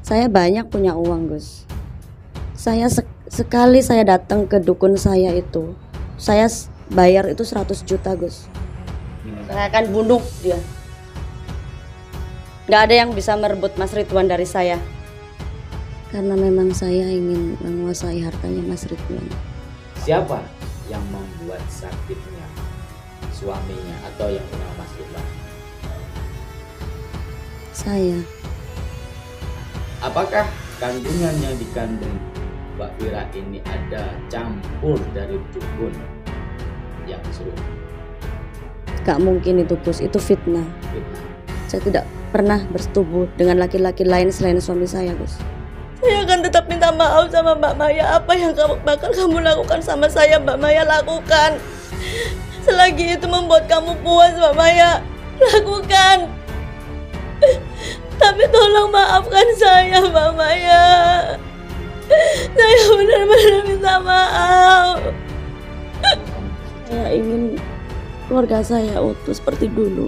Saya banyak punya uang, Gus. Saya sekali saya datang ke dukun saya itu, saya bayar itu 100 juta, Gus. Saya akan bunuh dia. Gak ada yang bisa merebut Mas Ridwan dari saya. Karena memang saya ingin menguasai hartanya Mas Ridwan. Siapa yang membuat sakitnya suaminya atau yang bernama Mas Ridwan? Saya. Apakah kandungan yang dikandung Mbak Vira ini ada campur dari dukun yang suruh? Gak mungkin itu, Gus. Itu fitnah. Saya tidak pernah bersetubuh dengan laki-laki lain selain suami saya, Gus. Saya akan tetap minta maaf sama Mbak Maya. Apa yang bakal kamu lakukan sama saya, Mbak Maya, lakukan. Selagi itu membuat kamu puas, Mbak Maya, lakukan. Tapi tolong maafkan saya, Mbak Maya. Saya benar-benar minta maaf. Saya ingin keluarga saya utuh seperti dulu.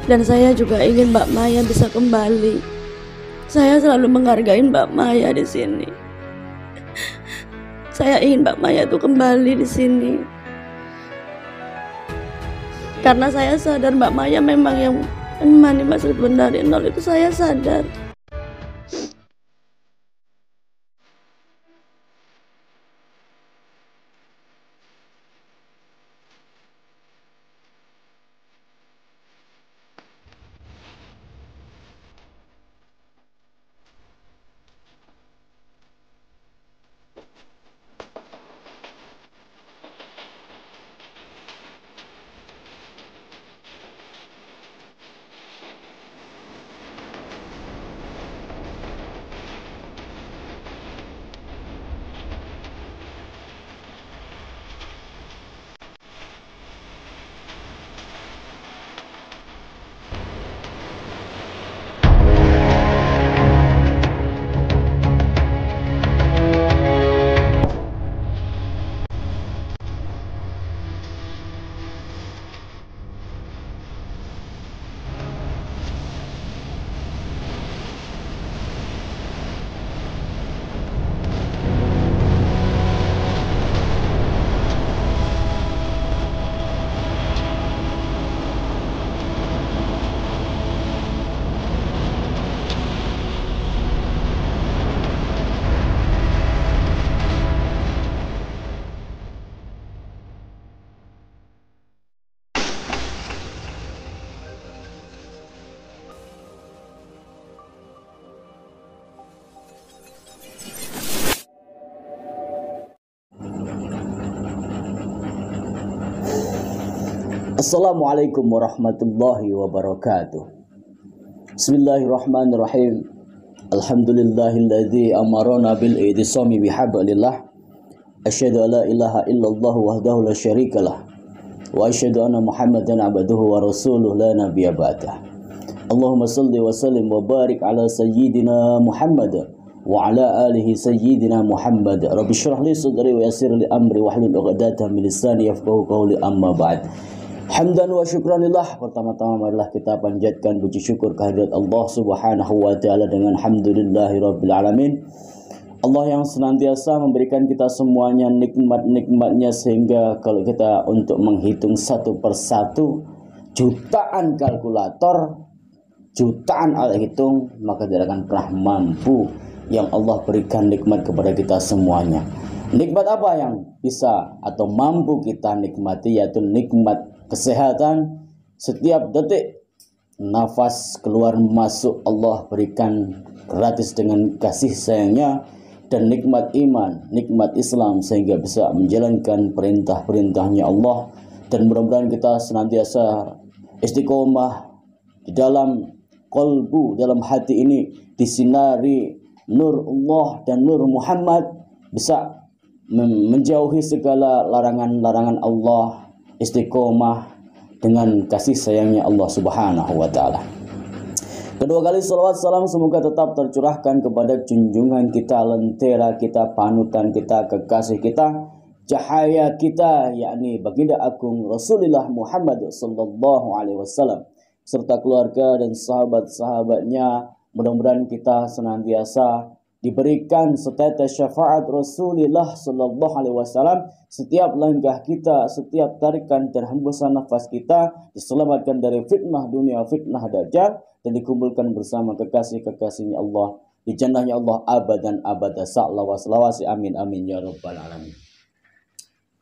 Dan saya juga ingin Mbak Maya bisa kembali. Saya selalu menghargai Mbak Maya di sini. Saya ingin Mbak Maya itu kembali di sini. Karena saya sadar Mbak Maya memang yang menemani Mas Ridwan dari nol, itu saya sadar. Assalamualaikum warahmatullahi wabarakatuh. Bismillahirrahmanirrahim. Alhamdulillahilladzi amarana bil i'tisami bihablillah. Asyhadu an la ilaha illallah wahdahu la syarikalah. Wa asyhadu anna Muhammadan abduhu wa rasuluhu la nabiyya ba'dah. Allahumma shalli wa sallim wa barik ala sayyidina Muhammad wa ala alihi sayyidina Muhammad. Rabbi shrah li sadri wa yassir li amri wahlul 'uqdatam min lisani yafqahu qawli, amma ba'd. Hamdan wa syukranillah. Pertama-tama marilah kita panjatkan puji syukur kehadirat Allah Subhanahu wa taala dengan hamdulillahirabbil alamin. Allah yang senantiasa memberikan kita semuanya nikmat-nikmatnya, sehingga kalau kita untuk menghitung satu persatu jutaan kalkulator, jutaan alat hitung, maka tidak akan pernah mampu yang Allah berikan nikmat kepada kita semuanya. Nikmat apa yang bisa atau mampu kita nikmati? Yaitu nikmat kesehatan. Setiap detik nafas keluar masuk Allah berikan gratis dengan kasih sayangnya. Dan nikmat iman, nikmat Islam, sehingga bisa menjalankan perintah-perintahnya Allah. Dan mudah-mudahan kita senantiasa istiqomah di dalam qalbu, dalam hati ini disinari nur Allah dan nur Muhammad, bisa menjauhi segala larangan-larangan Allah, istiqomah dengan kasih sayangnya Allah Subhanahu wa taala. Kedua kali salawat salam semoga tetap tercurahkan kepada junjungan kita, lentera kita, panutan kita, kekasih kita, cahaya kita, yakni baginda agung Rasulullah Muhammad sallallahu alaihi wasallam, serta keluarga dan sahabat-sahabatnya, Mudah-mudahan kita senantiasa diberikan setetes syafaat Rasulullah Sallallahu Alaihi Wasallam. Setiap langkah kita, setiap tarikan dan hembusan nafas kita diselamatkan dari fitnah dunia, fitnah dajjal, dan dikumpulkan bersama kekasih-kekasihnya Allah di jannahnya Allah abadan abada salawasi amin amin ya rabbal alamin.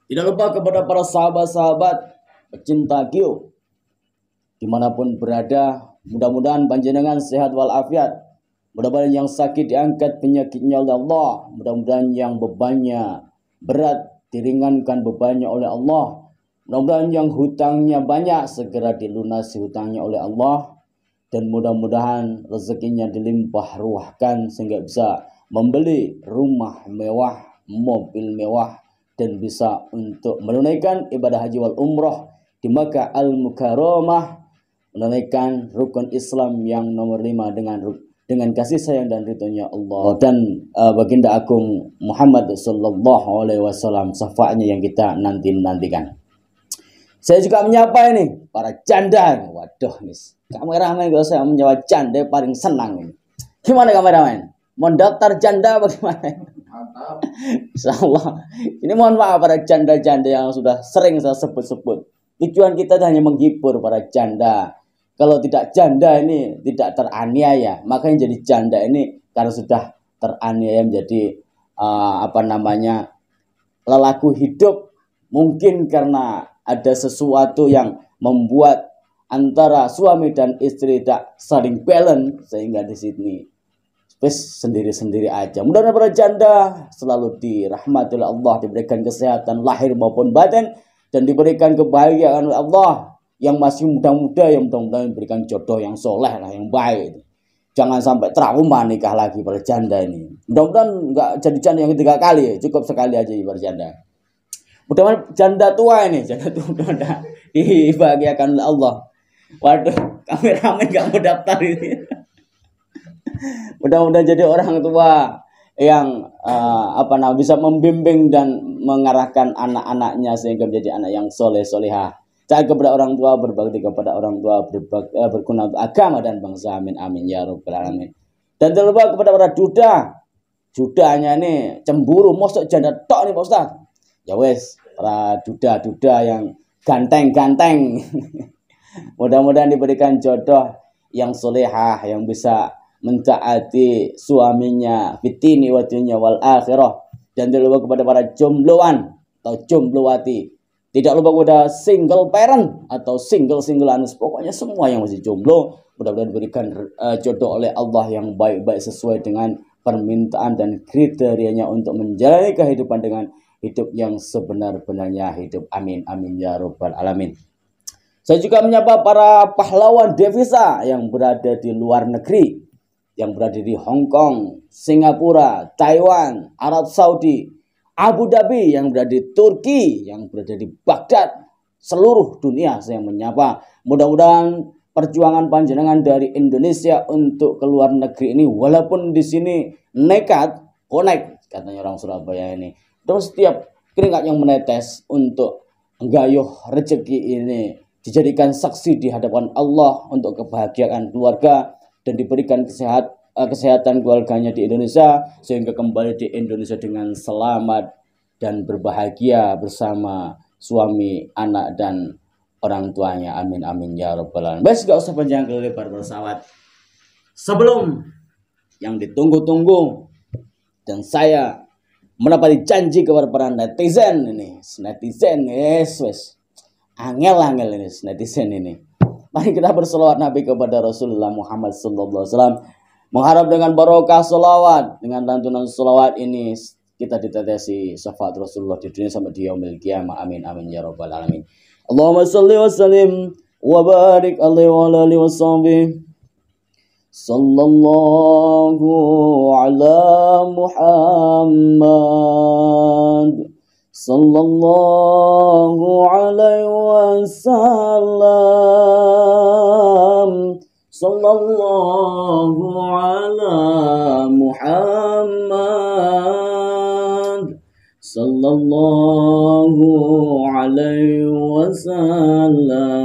Tidak lupa kepada para sahabat-sahabat pecinta Gio dimanapun berada, mudah-mudahan panjenengan sehat walafiat. Mudah-mudahan yang sakit diangkat penyakitnya oleh Allah. Mudah-mudahan yang bebannya berat diringankan bebannya oleh Allah. Mudah-mudahan yang hutangnya banyak segera dilunasi hutangnya oleh Allah. Dan mudah-mudahan rezekinya dilimpah ruahkan sehingga bisa membeli rumah mewah, mobil mewah, dan bisa untuk menunaikan ibadah haji wal umrah di Makkah Al-Mukarramah, menunaikan rukun Islam yang nomor 5 dengan kasih sayang dan ridhonya Allah dan baginda agung Muhammad sallallahu alaihi wasallam, syafaatnya yang kita nantikan. Saya juga menyapa ini para janda. Waduh, nis. Kameramen kalau saya menyapa janda paling senang ini. Gimana kameramen? Mau daftar janda bagaimana? Mantap. Insyaallah. Ini mohon maaf para janda-janda yang sudah sering saya sebut-sebut. Tujuan kita hanya menghibur para janda. Kalau tidak janda ini tidak teraniaya, makanya jadi janda ini karena sudah teraniaya menjadi lelaku hidup, mungkin karena ada sesuatu yang membuat antara suami dan istri tidak saling balance sehingga di sini sendiri-sendiri aja. Mudah-mudahan para janda selalu dirahmati oleh Allah, diberikan kesehatan lahir maupun batin dan diberikan kebahagiaan oleh Allah. Yang masih muda-muda yang mudah-mudahan memberikan jodoh yang soleh lah, yang baik. Jangan sampai trauma nikah lagi para janda ini. Mudah-mudahan nggak jadi janda yang ketiga kali, cukup sekali aja para janda. Mudah-mudahan janda tua ini, janda tua mudah-mudahan dibahagiakan oleh Allah. Waduh, kameramen nggak mau daftar ini. Mudah-mudahan jadi orang tua yang bisa membimbing dan mengarahkan anak-anaknya sehingga menjadi anak yang soleh-solehah. Taat kepada orang tua, berbakti kepada orang tua, berguna untuk agama dan bangsa. Amin amin ya rabbal alamin. Dan jangan lupa kepada para duda. Dudanya ini cemburu, mosok janda tok nih Pak Ustaz. Ya wes, para duda-duda yang ganteng-ganteng. Mudah-mudahan diberikan jodoh yang solehah, yang bisa mentaati suaminya fitini wa dunya wal akhirah. Dan jangan lupa kepada para jombloan atau jomblowati. Tidak lupa kepada single parent atau single anis, pokoknya semua yang masih jomblo mudah-mudahan diberikan jodoh oleh Allah yang baik-baik sesuai dengan permintaan dan kriterianya untuk menjalani kehidupan dengan hidup yang sebenar-benarnya hidup. Amin amin ya rabbal alamin. Saya juga menyapa para pahlawan devisa yang berada di luar negeri, yang berada di Hong Kong, Singapura, Taiwan, Arab Saudi, Abu Dhabi, yang berada di Turki, yang berada di Baghdad, seluruh dunia saya menyapa. Mudah-mudahan perjuangan panjenengan dari Indonesia untuk keluar negeri ini, walaupun di sini nekat, connect, katanya orang Surabaya ini. Terus setiap keringat yang menetes untuk menggayuh rezeki ini dijadikan saksi di hadapan Allah untuk kebahagiaan keluarga dan diberikan kesehatan keluarganya di Indonesia sehingga kembali di Indonesia dengan selamat dan berbahagia bersama suami, anak dan orang tuanya. Amin amin ya rabbal alamin. Bes gak usah panjang lebar bersawat. Sebelum yang ditunggu-tunggu dan saya menepati janji kepada para netizen ini, wes angel ini netizen ini. Mari kita berselawat Nabi kepada Rasulullah Muhammad sallallahu alaihi wasallam. Mengharap dengan barokah selawat, dengan lantunan selawat ini kita ditetesi syafaat Rasulullah di dunia sampai di yaumil qiyamah. Amin amin ya rabbal alamin. Allahumma shalli wa sallim wa barik alaihi wa alihi wa sahbihi. Sallallahu ala Muhammad. Sallallahu alaihi wasallam. Sallallahu ala Muhammad. Sallallahu alaihi wasallam.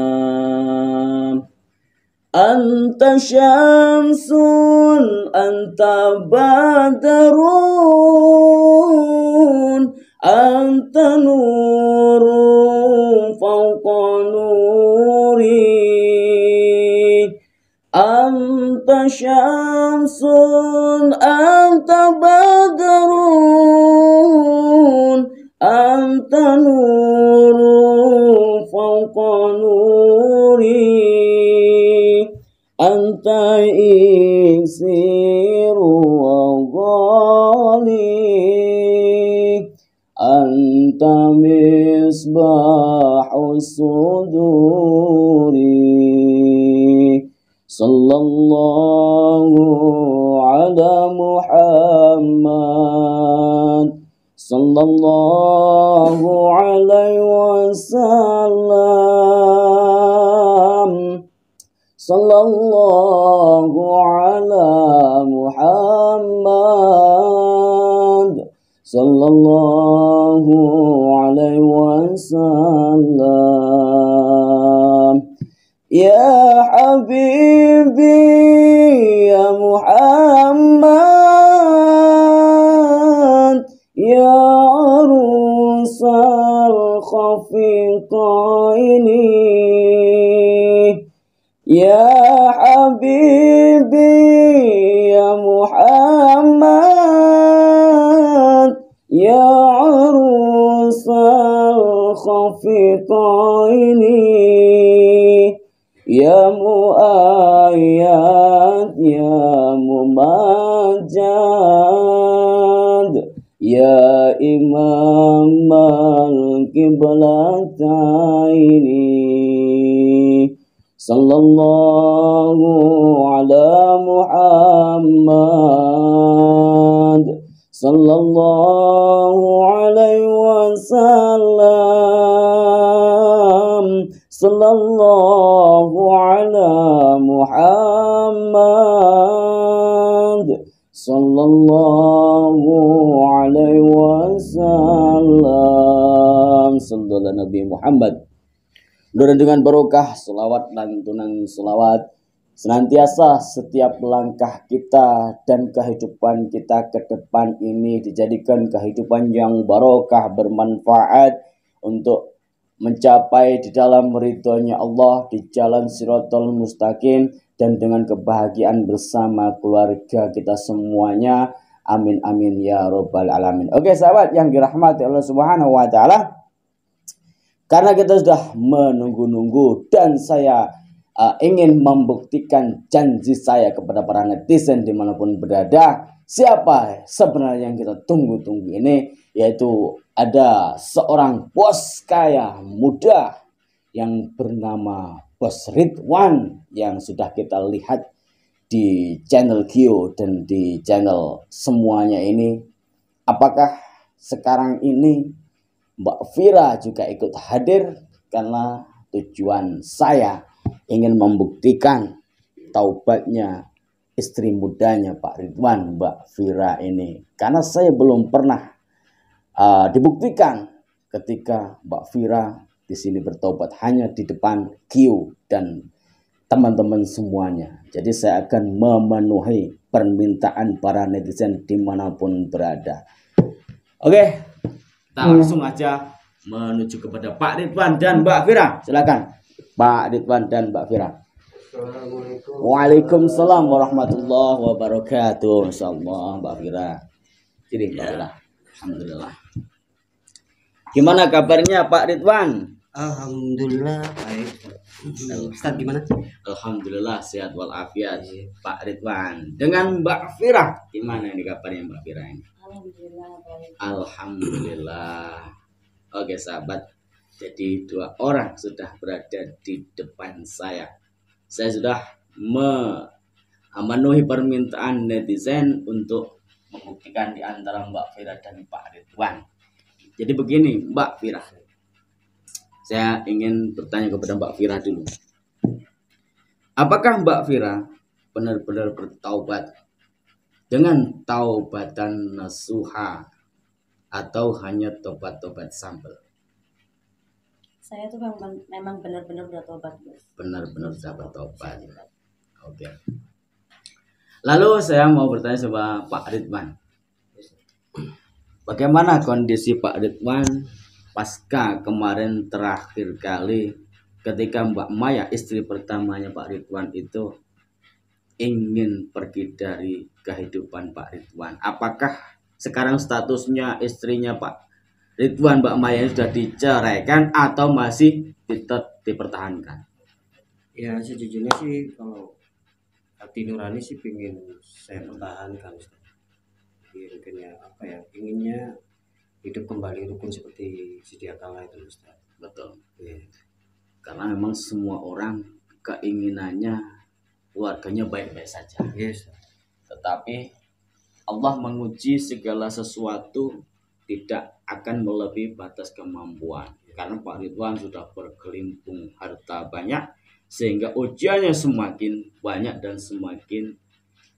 Anta syamsun, anta badrun, anta nurun fawqa nuri. Anta syamsun, anta badrun, anta nurun fawqa nuri. Anta iksiru wa ghali, anta misbahu suduri. Sallallahu ala Muhammad, sallallahu alaihi wasallam. Sallallahu ala Muhammad, sallallahu alaihi wasallam. Ya Habibi ya Muhammad, ya arusal khafiqaini. Ya Habibi ya Muhammad, ya arusal khafiqaini. Ya muayyad ya mumajjad, ya imam al-qiblataini. Sallallahu ala Muhammad, sallallahu alaihi wasallam. Sallallahu ala Muhammad, sallallahu alaihi wasallam. Sallallahu ala Nabi Muhammad. Dan dengan barokah selawat lantunan selawat senantiasa setiap langkah kita dan kehidupan kita ke depan ini dijadikan kehidupan yang barokah, bermanfaat untuk mencapai di dalam ridhonya Allah di jalan Shiratal Mustaqim dan dengan kebahagiaan bersama keluarga kita semuanya. Amin amin ya robbal alamin. Oke sahabat yang dirahmati Allah Subhanahu wa taala, karena kita sudah menunggu-nunggu dan saya ingin membuktikan janji saya kepada para netizen dimanapun berada, siapa sebenarnya yang kita tunggu-tunggu ini, yaitu ada seorang bos kaya muda yang bernama Bos Ridwan yang sudah kita lihat di channel Gio dan di channel semuanya ini. Apakah sekarang ini Mbak Vira juga ikut hadir? Karena tujuan saya ingin membuktikan taubatnya istri mudanya Pak Ridwan, Mbak Vira ini. Karena saya belum pernah dibuktikan ketika Mbak Vira di sini bertobat hanya di depan Gio dan teman-teman semuanya. Jadi saya akan memenuhi permintaan para netizen dimanapun berada. Oke, kita langsung aja menuju kepada Pak Ridwan dan Mbak Vira. Silakan Pak Ridwan dan Mbak Vira. Assalamualaikum. Waalaikumsalam warahmatullahi wabarakatuh. Insyaallah Mbak Vira. Jadi Mbak Vira. Alhamdulillah. Gimana kabarnya Pak Ridwan? Alhamdulillah baik. Ustaz gimana? Alhamdulillah sehat walafiat Pak Ridwan. Dengan Mbak Vira, gimana ini kabarnya Mbak Vira ini? Alhamdulillah baik. Alhamdulillah. Oke sahabat, jadi dua orang sudah berada di depan saya. Saya sudah memenuhi permintaan netizen untuk membuktikan di antara Mbak Vira dan Pak Ridwan. Jadi begini Mbak Vira, saya ingin bertanya kepada Mbak Vira dulu. Apakah Mbak Vira benar-benar bertaubat dengan taubatan nasuha atau hanya tobat-tobat sampel? Saya tuh memang benar-benar bertobat, Bos. Benar-benar sudah bertobat. Oke. Lalu saya mau bertanya sama Pak Ridwan. Bagaimana kondisi Pak Ridwan pasca kemarin terakhir kali ketika Mbak Maya, istri pertamanya Pak Ridwan itu ingin pergi dari kehidupan Pak Ridwan? Apakah sekarang statusnya istrinya Pak Ridwan, Mbak Maya sudah diceraikan atau masih tetap dipertahankan? Ya sejujurnya sih kalau hati nurani sih pengen saya pertahankan Ustaz. Inginnya apa ya? Inginnya hidup kembali rukun seperti sedia kala itu Ustaz. Betul. Ya. Karena memang semua orang keinginannya keluarganya baik-baik saja. Yes. Tetapi Allah menguji segala sesuatu tidak akan melebihi batas kemampuan. Karena Pak Ridwan sudah berkelimpung harta banyak sehingga ujiannya semakin banyak dan semakin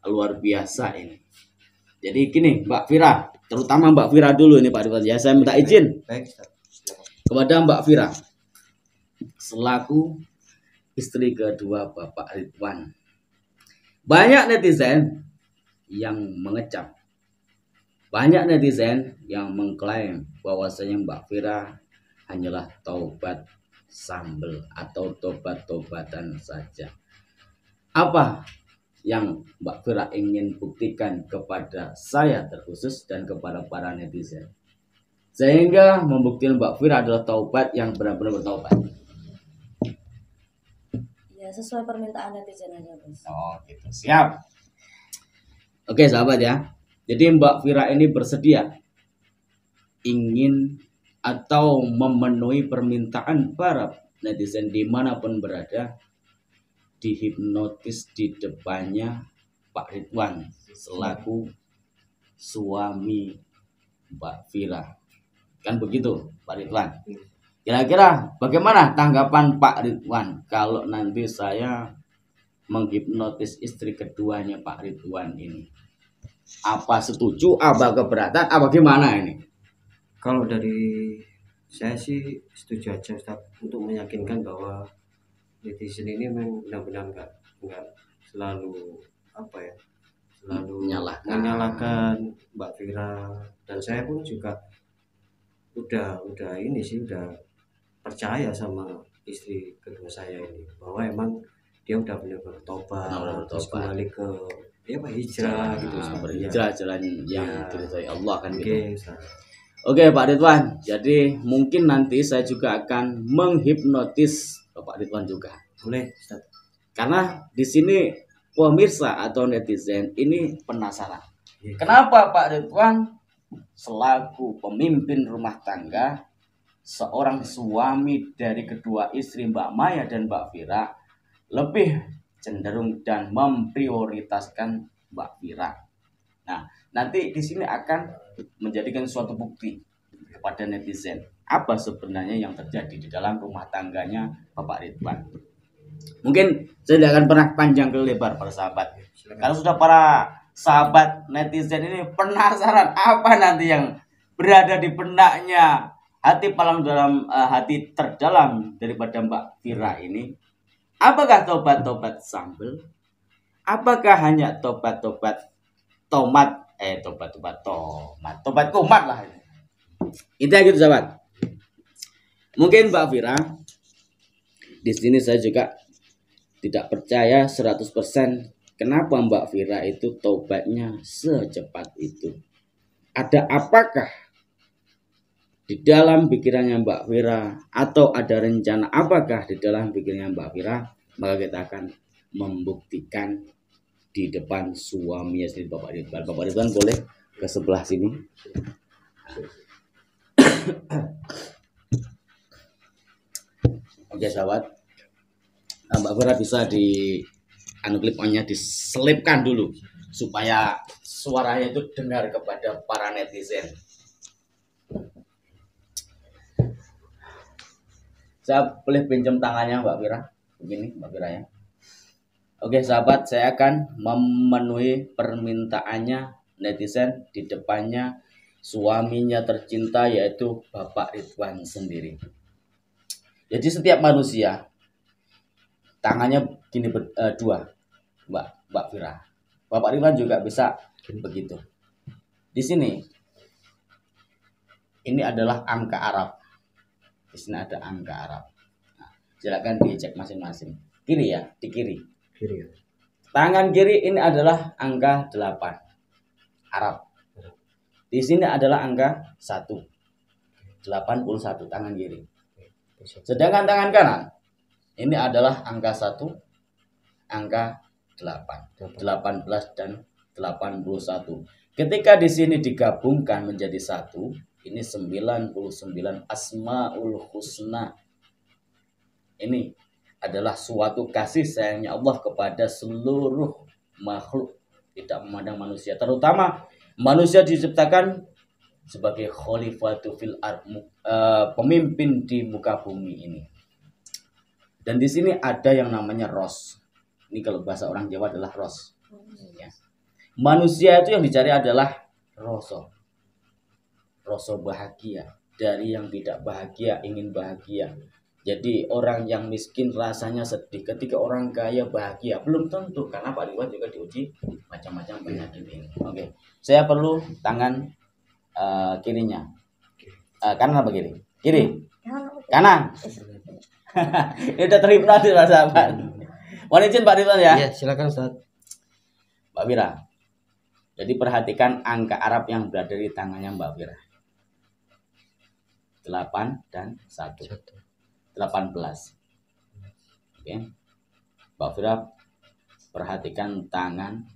luar biasa ini. Jadi gini Mbak Fira, terutama Mbak Fira dulu ini Pak Ridwan ya, saya minta izin Baik Ustaz. Silakan. kepada Mbak Fira selaku istri kedua Bapak Ridwan. Banyak netizen yang mengecap, banyak netizen yang mengklaim bahwasanya Mbak Fira hanyalah taubat sambel atau tobat-tobatan saja. Apa yang Mbak Fira ingin buktikan kepada saya terkhusus dan kepada para netizen sehingga membuktikan Mbak Fira adalah taubat yang benar-benar bertaubat? Ya sesuai permintaan netizen aja Bos. Oh gitu, siap. Oke sahabat ya, jadi Mbak Fira ini bersedia ingin atau memenuhi permintaan para netizen dimanapun berada, dihipnotis di depannya Pak Ridwan selaku suami Mbak Fira. Kan begitu Pak Ridwan? Kira-kira bagaimana tanggapan Pak Ridwan kalau nanti saya menghipnotis istri keduanya Pak Ridwan ini? Apa setuju, apa keberatan, apa gimana ini? Kalau dari saya sih setuju aja Ustaz untuk meyakinkan bahwa netizen ini memang benar-benar nggak selalu apa ya, selalu menyalahkan Mbak Fira, dan saya pun juga udah ini sih udah percaya sama istri kedua saya ini bahwa emang dia udah benar-benar tobat, terus kembali ke ya apa hijrah gitu Ustaz. Berhijrah jalan yang Ya. diridhoi Allah kan Oke, gitu. Ustaz. Oke Pak Ridwan, jadi mungkin nanti saya juga akan menghipnotis Bapak Ridwan juga. Boleh Ustaz. Karena di sini pemirsa atau netizen ini penasaran. Iya. Kenapa Pak Ridwan selaku pemimpin rumah tangga, seorang suami dari kedua istri Mbak Maya dan Mbak Fira lebih cenderung dan memprioritaskan Mbak Fira. Nah, nanti di sini akan menjadikan suatu bukti kepada netizen apa sebenarnya yang terjadi di dalam rumah tangganya Bapak Ridwan. Mungkin saya tidak akan pernah panjang ke lebar para sahabat. Kalau sudah para sahabat netizen ini penasaran apa nanti yang berada di benaknya hati paling dalam hati terdalam daripada Mbak Fira ini. Apakah tobat-tobat sambel? Apakah hanya tobat-tobat tomat? Tobat kumat lah ini. Itu gitu sahabat. Mungkin Mbak Fira, di sini saya juga tidak percaya 100% kenapa Mbak Fira itu tobatnya secepat itu. Ada apakah di dalam pikirannya Mbak Fira atau ada rencana apakah di dalam pikirannya Mbak Fira? Maka kita akan membuktikan di depan suaminya sendiri Bapak Ridwan. Bapak Ridwan boleh ke sebelah sini. Oke sahabat, Mbak Fira bisa di clip on-nya diselipkan dulu supaya suaranya itu dengar kepada para netizen. Saya boleh pinjam tangannya Mbak Fira, begini Mbak Fira ya. Oke sahabat, saya akan memenuhi permintaannya netizen di depannya suaminya tercinta yaitu Bapak Ridwan sendiri. Jadi setiap manusia tangannya gini dua. Mbak Fira. Bapak Ridwan juga bisa begitu. Di sini ini adalah angka Arab. Di sini ada angka Arab. Nah, silakan dicek masing-masing. Kiri ya, di kiri. Kiri ya. Tangan kiri ini adalah angka 8 Arab. Di sini adalah angka 1. 81 tangan kiri. Sedangkan tangan kanan ini adalah angka 1, angka 8, 18 dan 81. Ketika di sini digabungkan menjadi 1, ini 99 Asmaul Husna. Ini adalah suatu kasih sayangnya Allah kepada seluruh makhluk, tidak memandang manusia. Terutama manusia diciptakan sebagai khalifatu fil ard, pemimpin di muka bumi ini. Dan di sini ada yang namanya ros. Ini kalau bahasa orang Jawa adalah ros. Ya. Manusia itu yang dicari adalah roso. Roso bahagia. Dari yang tidak bahagia ingin bahagia. Jadi orang yang miskin rasanya sedih, ketika orang kaya bahagia. Belum tentu, karena Pak Ridwan juga diuji macam-macam penyakit ini. Oke, saya perlu tangan kirinya. Kanan apa kiri? Kiri. Kanan. Ini udah terhipnotis Pak sahabat. Mohon izin Pak Ridwan ya. Iya, silakan Ustaz. Mbak Fira. Jadi perhatikan angka Arab yang berada di tangannya Mbak Fira. 8 dan 1. 18. Oke. Mbak Fira perhatikan tangan.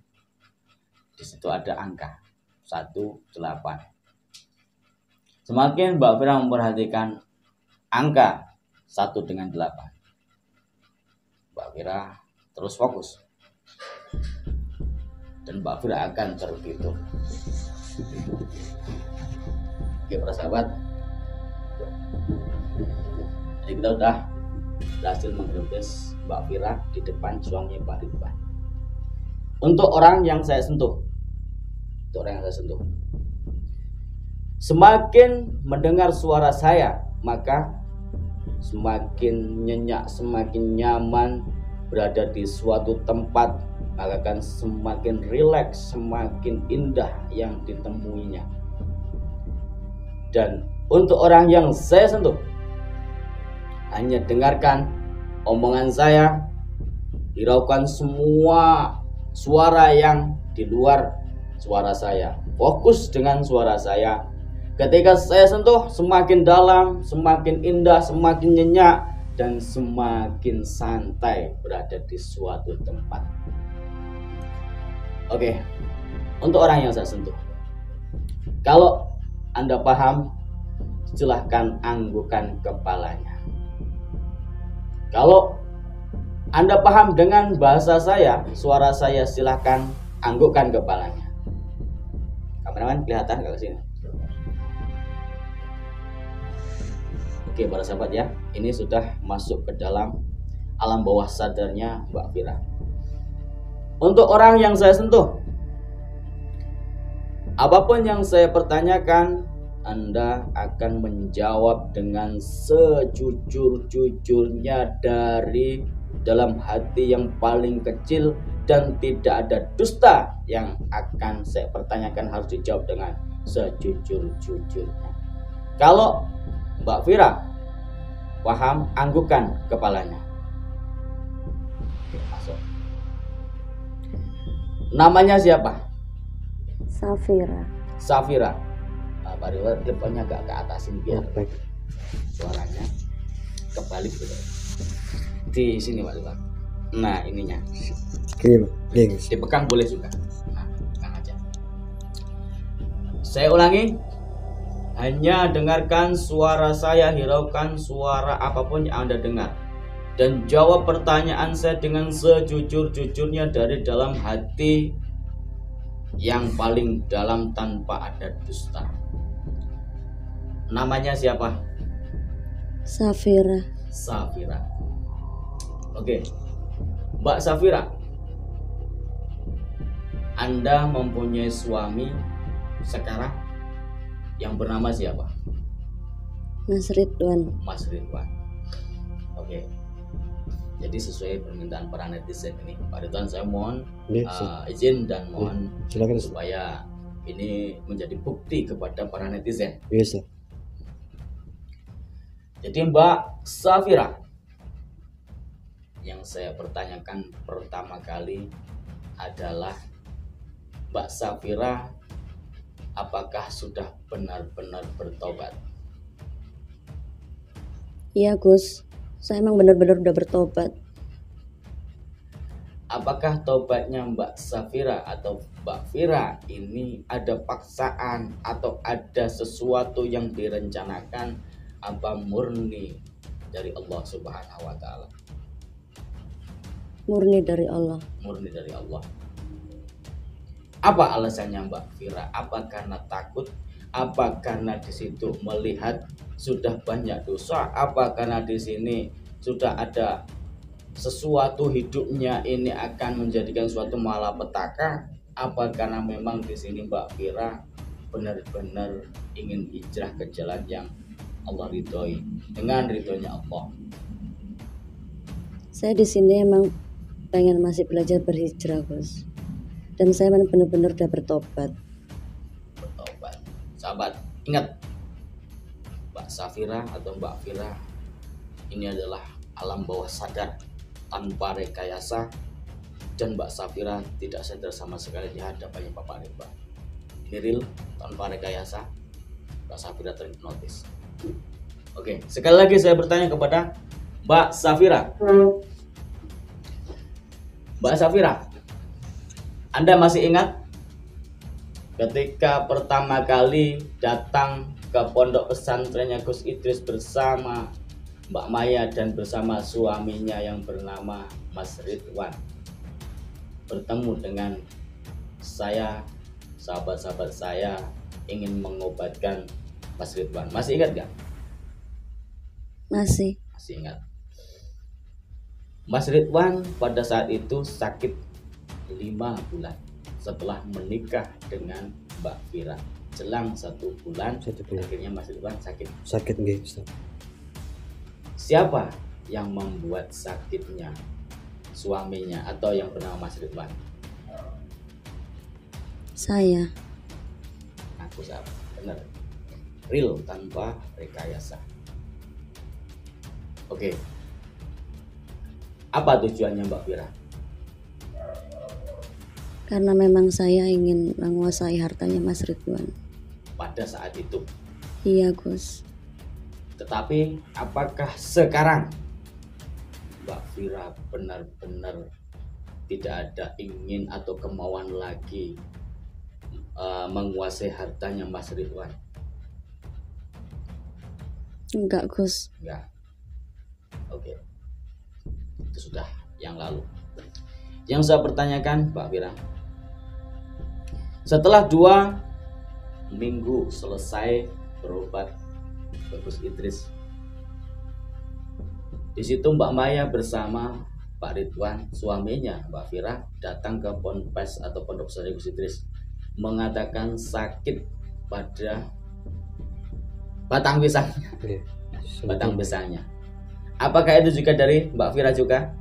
Di situ ada angka 1, 8. Semakin Mbak Fira memperhatikan angka 1 dengan 8, Mbak Fira terus fokus. Dan Mbak Fira akan tertidur. Oke para sahabat, jadi kita udah berhasil menghipnotis Mbak Fira di depan suaminya Pak Ridwan. Untuk orang yang saya sentuh, semakin mendengar suara saya, maka semakin nyenyak, semakin nyaman berada di suatu tempat, maka akan semakin rileks, semakin indah yang ditemuinya. Dan untuk orang yang saya sentuh, hanya dengarkan omongan saya, hiraukan semua suara yang di luar suara saya, fokus dengan suara saya. Ketika saya sentuh, semakin dalam, semakin indah, semakin nyenyak, dan semakin santai berada di suatu tempat. Oke, untuk orang yang saya sentuh, kalau Anda paham, silahkan anggukkan kepalanya. Kalau Anda paham dengan bahasa saya, suara saya, silahkan anggukkan kepalanya. Kameramen kelihatan ke sini? Oke para sahabat ya, ini sudah masuk ke dalam alam bawah sadarnya Mbak Fira. Untuk orang yang saya sentuh, apapun yang saya pertanyakan, Anda akan menjawab dengan sejujur-jujurnya dari dalam hati yang paling kecil, dan tidak ada dusta yang akan saya pertanyakan, harus dijawab dengan sejujur-jujurnya. Kalau Mbak Fira paham, anggukkan kepalanya. Oke, masuk. Namanya siapa? Safira. Safira. Pak Ridwan depannya agak ke atasin biar suaranya kebalik gitu. Di sini Pak Ridwan. Nah ininya. Dipegang boleh juga. Nah, pegang aja. Saya ulangi. Hanya dengarkan suara saya, hiraukan suara apapun yang Anda dengar, dan jawab pertanyaan saya dengan sejujur-jujurnya dari dalam hati yang paling dalam tanpa ada dusta. Namanya siapa? Safira. Safira. Oke, Mbak Safira, Anda mempunyai suami sekarang yang bernama siapa? Mas Ridwan. Mas Ridwan. Oke. Jadi sesuai permintaan para netizen ini, Pak Ridwan, saya mohon Iya, izin dan mohon silakan Ustaz. supaya ini menjadi bukti kepada para netizen. Iya Ustaz. Jadi Mbak Safira, yang saya pertanyakan pertama kali adalah Mbak Safira, apakah sudah benar-benar bertobat? Iya Gus, saya emang benar-benar udah bertobat. Apakah tobatnya Mbak Safira atau Mbak Fira ini ada paksaan atau ada sesuatu yang direncanakan, apa murni dari Allah Subhanahu wa taala? Murni dari Allah. Murni dari Allah. Apa alasannya Mbak Fira? Apa karena takut? Apa karena di situ melihat sudah banyak dosa? Apa karena di sini sudah ada sesuatu hidupnya ini akan menjadikan suatu malapetaka? Apa karena memang di sini Mbak Fira benar-benar ingin hijrah ke jalan yang Allah ridhoi, dengan ridhonya Allah? Saya di sini emang pengen masih belajar berhijrah Gus. Dan saya benar-benar udah bertobat. Bertobat. Sahabat, ingat, Mbak Safira atau Mbak Fira ini adalah alam bawah sadar tanpa rekayasa, dan Mbak Safira tidak sadar sama sekali di hadapannya Bapak Ridwan. Ini real, tanpa rekayasa, Mbak Safira terhipnotis. Oke, sekali lagi saya bertanya kepada Mbak Safira. Mbak Safira, Anda masih ingat ketika pertama kali datang ke pondok pesantrennya Gus Idris bersama Mbak Maya dan bersama suaminya yang bernama Mas Ridwan, bertemu dengan saya, sahabat-sahabat saya, ingin mengobatkan Mas Ridwan? Masih ingat gak? Masih. Masih ingat. Mas Ridwan pada saat itu sakit 5 bulan setelah menikah dengan Mbak Fira. Jelang 1 bulan, 1 bulan. akhirnya Mas Ridwan sakit. Sakit nggih Ustaz. Siapa yang membuat sakitnya? Suaminya atau yang bernama Mas Ridwan? Saya. Aku sahabat, benar. Real, tanpa rekayasa. Oke. Apa tujuannya Mbak Fira? Karena memang saya ingin menguasai hartanya Mas Ridwan. Pada saat itu. Iya Gus. Tetapi apakah sekarang Mbak Fira benar-benar tidak ada ingin atau kemauan lagi menguasai hartanya Mas Ridwan? Enggak Gus. Enggak. Oke. Itu sudah yang lalu. Yang saya pertanyakan Mbak Fira, setelah 2 minggu selesai berobat ke Gus Idris, di situ Mbak Maya bersama Pak Ridwan, suaminya Mbak Fira, datang ke ponpes atau pondok pesantren Gus Idris, mengatakan sakit pada batang pisangnya. Nggih. Batang pisangnya. Apakah itu juga dari Mbak Fira juga?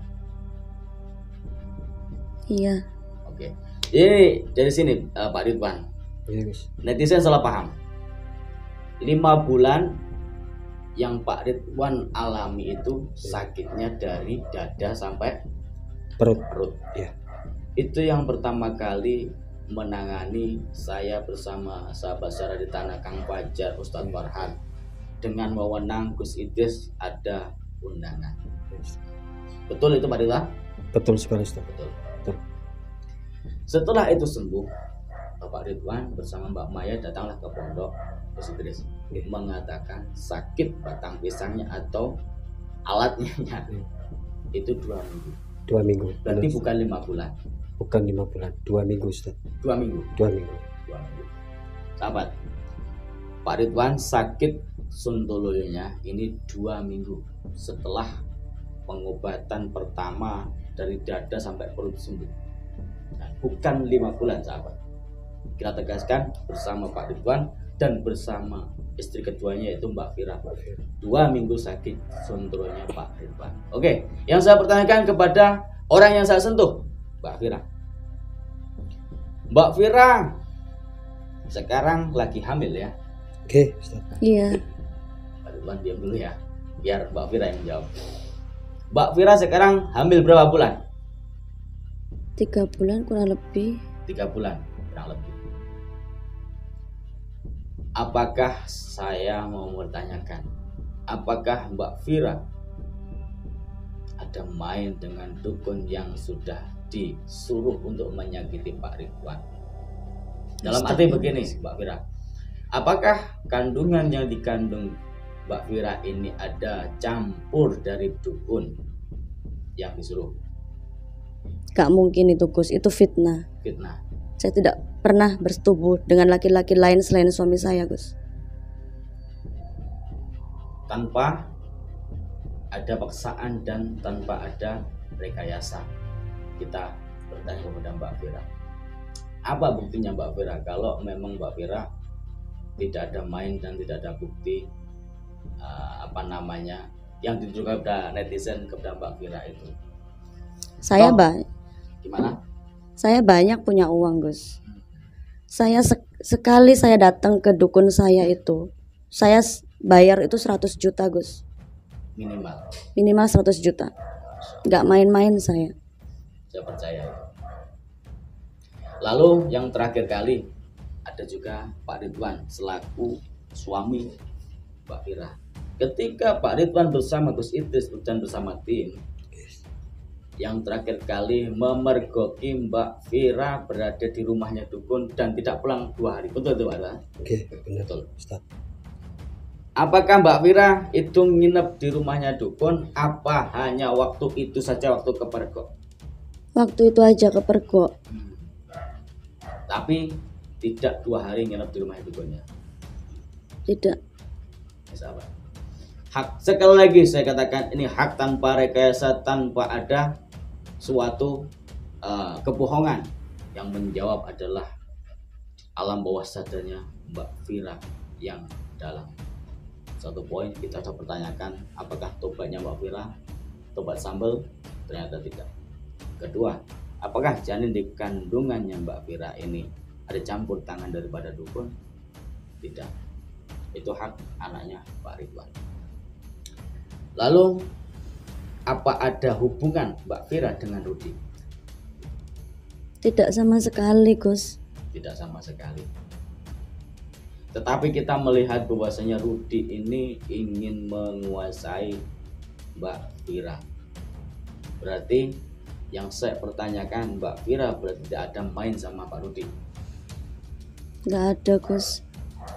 Iya. Oke. Jadi dari sini Pak Ridwan, Iya Gus. netizen salah paham. 5 bulan yang Pak Ridwan alami itu sakitnya dari dada sampai Perut. perut. Iya. Itu yang pertama kali menangani saya bersama sahabat saya di tanah Kang Fajar, Ustadz Farhan, dengan wewenang Gus Idris ada undangan. Betul itu Pak Ridwan? Betul sekali Ustaz. Betul. Betul. Setelah itu sembuh, Bapak Ridwan bersama Mbak Maya datanglah ke pondok Gus Idris, mengatakan sakit batang pisangnya atau alatnya itu 2 minggu. 2 minggu. Berarti Benar. bukan 5 bulan. Bukan 5 bulan, 2 minggu Ustaz. 2 minggu. 2 minggu. 2 minggu. Sahabat, Pak Ridwan sakit Sontoloyonya ini 2 minggu setelah pengobatan pertama dari dada sampai perut sembuh. Nah, bukan 5 bulan sahabat. Kita tegaskan bersama Pak Ridwan dan bersama istri keduanya yaitu Mbak Fira. 2 minggu sakit sondronya Pak Ridwan. Oke, yang saya pertanyakan kepada orang yang saya sentuh, Mbak Fira. Mbak Fira sekarang lagi hamil ya? Oke, Ustaz. Iya. Pak Ridwan diam dulu ya, biar Mbak Fira yang menjawab. Mbak Fira sekarang hamil berapa bulan? 3 bulan kurang lebih. 3 bulan kurang lebih. Apakah saya mau bertanyakan, apakah Mbak Fira ada main dengan dukun yang sudah disuruh untuk menyakiti Pak Ridwan? Dalam arti begini Mbak Fira, apakah kandungan yang dikandung Mbak Fira ini ada campur dari dukun yang disuruh? Gak mungkin itu Gus, itu fitnah. Fitnah. Saya tidak pernah bersetubuh dengan laki-laki lain selain suami saya Gus. Tanpa ada paksaan dan tanpa ada rekayasa. Kita bertanya kepada Mbak Fira, apa buktinya Mbak Fira kalau memang Mbak Fira tidak ada main dan tidak ada bukti yang ditujukan kepada netizen kepada Mbak Fira itu? Saya Gimana? Saya banyak punya uang Gus. Saya sekali saya datang ke dukun saya itu, saya bayar itu 100 juta Gus. Minimal 100 juta. Gak main-main saya. Saya percaya itu. Lalu yang terakhir kali ada juga Pak Ridwan selaku suami Mbak Fira. Ketika Pak Ridwan bersama Gus Idris dan bersama tim, yang terakhir kali memergoki Mbak Fira berada di rumahnya dukun dan tidak pulang 2 hari. Betul itu Pak? Oke, benar. Betul. Ustaz. Apakah Mbak Fira itu nginep di rumahnya dukun? Apa hanya waktu itu saja, waktu kepergok? Waktu itu aja kepergok. Tapi tidak 2 hari nginep di rumahnya dukunnya? Tidak. Sahabat. Hak, sekali lagi saya katakan, ini hak tanpa rekayasa, tanpa ada suatu kebohongan. Yang menjawab adalah alam bawah sadarnya Mbak Fira yang dalam. Satu poin kita coba pertanyakan, apakah tobatnya Mbak Fira tobat sambal? Ternyata tidak. Kedua, apakah janin di kandungannya Mbak Fira ini ada campur tangan daripada dukun? Tidak. Itu hak anaknya Pak Ridwan. Lalu apa ada hubungan Mbak Fira dengan Rudi? Tidak sama sekali Gus. Tidak sama sekali. Tetapi kita melihat bahwasanya Rudi ini ingin menguasai Mbak Fira. Berarti yang saya pertanyakan, Mbak Fira berarti tidak ada main sama Pak Rudi? Gak ada Gus.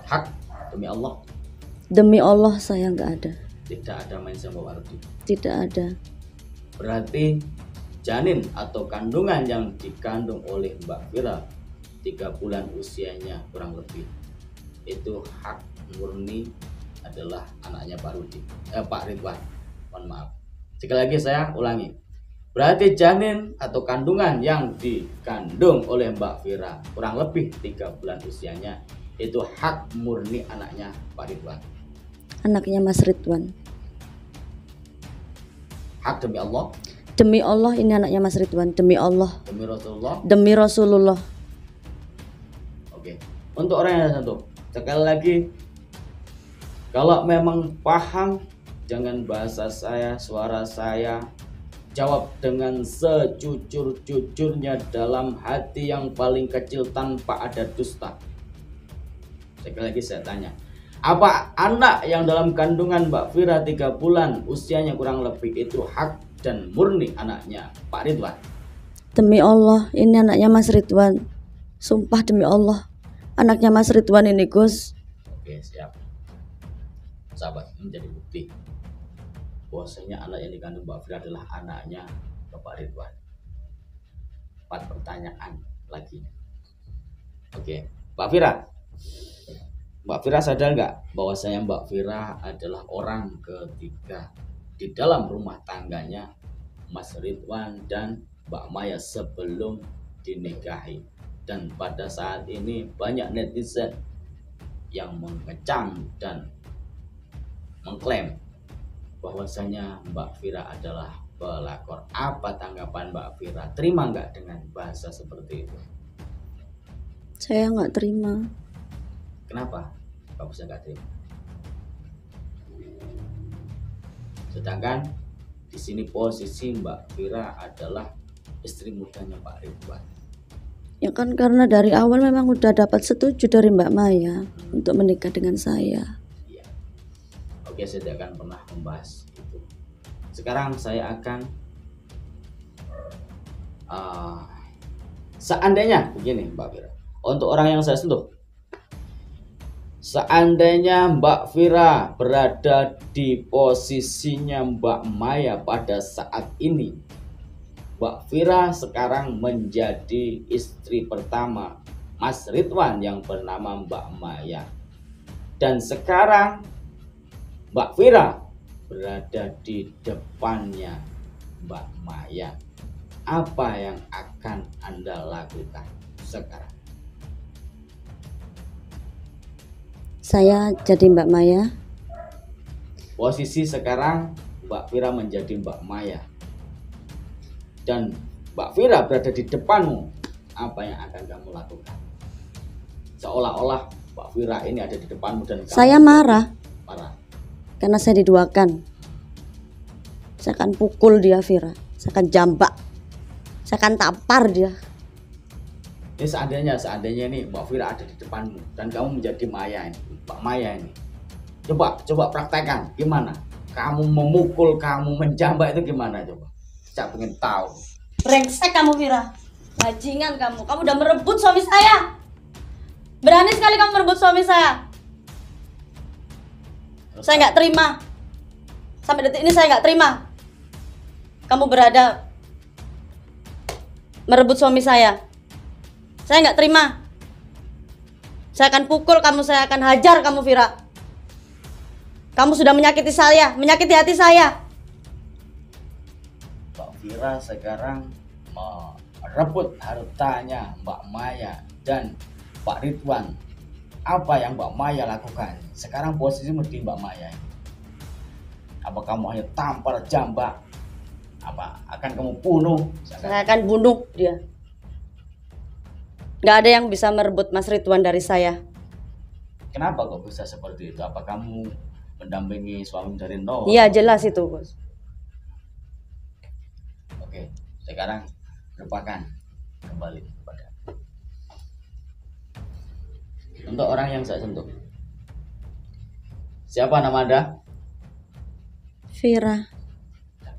Hak demi Allah? Demi Allah saya gak ada. Tidak ada main sama Pak Rudi? Tidak ada. Berarti janin atau kandungan yang dikandung oleh Mbak Fira 3 bulan usianya kurang lebih, itu hak murni adalah anaknya Pak Ridwan. Mohon maaf. Sekali lagi saya ulangi. Berarti janin atau kandungan yang dikandung oleh Mbak Fira kurang lebih 3 bulan usianya itu hak murni anaknya Pak Ridwan. Anaknya Mas Ridwan. Hak demi Allah? Demi Allah ini anaknya Mas Ridwan. Demi Allah. Demi Rasulullah? Demi Rasulullah. Oke. Untuk orang yang satu, sekali lagi, kalau memang paham, jangan bahasa saya, suara saya, jawab dengan sejujur-jujurnya dalam hati yang paling kecil tanpa ada dusta. Sekali lagi saya tanya, apa anak yang dalam kandungan Mbak Fira 3 bulan usianya kurang lebih itu hak dan murni anaknya Pak Ridwan? Demi Allah ini anaknya Mas Ridwan. Sumpah demi Allah anaknya Mas Ridwan ini Gus. Oke, siap. Sahabat, ini menjadi bukti bahwasanya anak yang dikandung Mbak Fira adalah anaknya Bapak Ridwan. 4 pertanyaan lagi. Oke, Mbak Fira sadar nggak bahwasanya Mbak Fira adalah orang ketiga di dalam rumah tangganya Mas Ridwan dan Mbak Maya sebelum dinikahi? Dan pada saat ini banyak netizen yang mengecam dan mengklaim bahwasanya Mbak Vira adalah pelakor. Apa tanggapan Mbak Vira? Terima nggak dengan bahasa seperti itu? Saya nggak terima. Kenapa kamu bisa nggak terima? Sedangkan di sini posisi Mbak Vira adalah istri mudanya Pak Ridwan. Ya kan karena dari awal memang udah dapat setuju dari Mbak Maya untuk menikah dengan saya. Iya. Oke, saya tidak akan pernah membahas itu. Sekarang saya akan seandainya begini Mbak Vira, untuk orang yang saya sentuh, seandainya Mbak Vira berada di posisinya Mbak Maya pada saat ini, Mbak Vira sekarang menjadi istri pertama Mas Ridwan yang bernama Mbak Maya. Dan sekarang Mbak Vira berada di depannya Mbak Maya. Apa yang akan Anda lakukan sekarang? Saya jadi Mbak Maya. Posisi sekarang Mbak Vira menjadi Mbak Maya. Dan Mbak Vira berada di depanmu. Apa yang akan kamu lakukan? Seolah-olah Mbak Vira ini ada di depanmu dan kamu Saya marah marah. karena saya diduakan. Saya akan pukul dia, Vira. Saya akan jambak. Saya akan tampar dia. Ini seandainya ini Mbak Vira ada di depanmu dan kamu menjadi Maya ini, Mbak Maya ini. Coba praktekkan gimana? Kamu memukul, kamu menjambak itu gimana coba? Saya pengen tahu. Brengsek kamu, Vira. Bajingan kamu. Kamu udah merebut suami saya. Berani sekali kamu merebut suami saya. Saya nggak terima. Sampai detik ini saya nggak terima. Kamu berada merebut suami saya. Saya nggak terima. Saya akan pukul kamu, saya akan hajar kamu, Vira. Kamu sudah menyakiti saya, menyakiti hati saya. Mbak Vira sekarang merebut hartanya Mbak Maya dan Pak Ridwan. Apa yang Mbak Maya lakukan? Sekarang posisimu di Mbak Maya. Apa kamu hanya tampar, jambak? Apa akan kamu bunuh? Saya akan bunuh dia. Gak ada yang bisa merebut Mas Ridwan dari saya. Kenapa kok bisa seperti itu? Apa kamu mendampingi suami dari nol? Iya, jelas itu, Bos. Oke, sekarang lupakan kembali kepada untuk orang yang saya sentuh. Siapa nama Anda? Vira.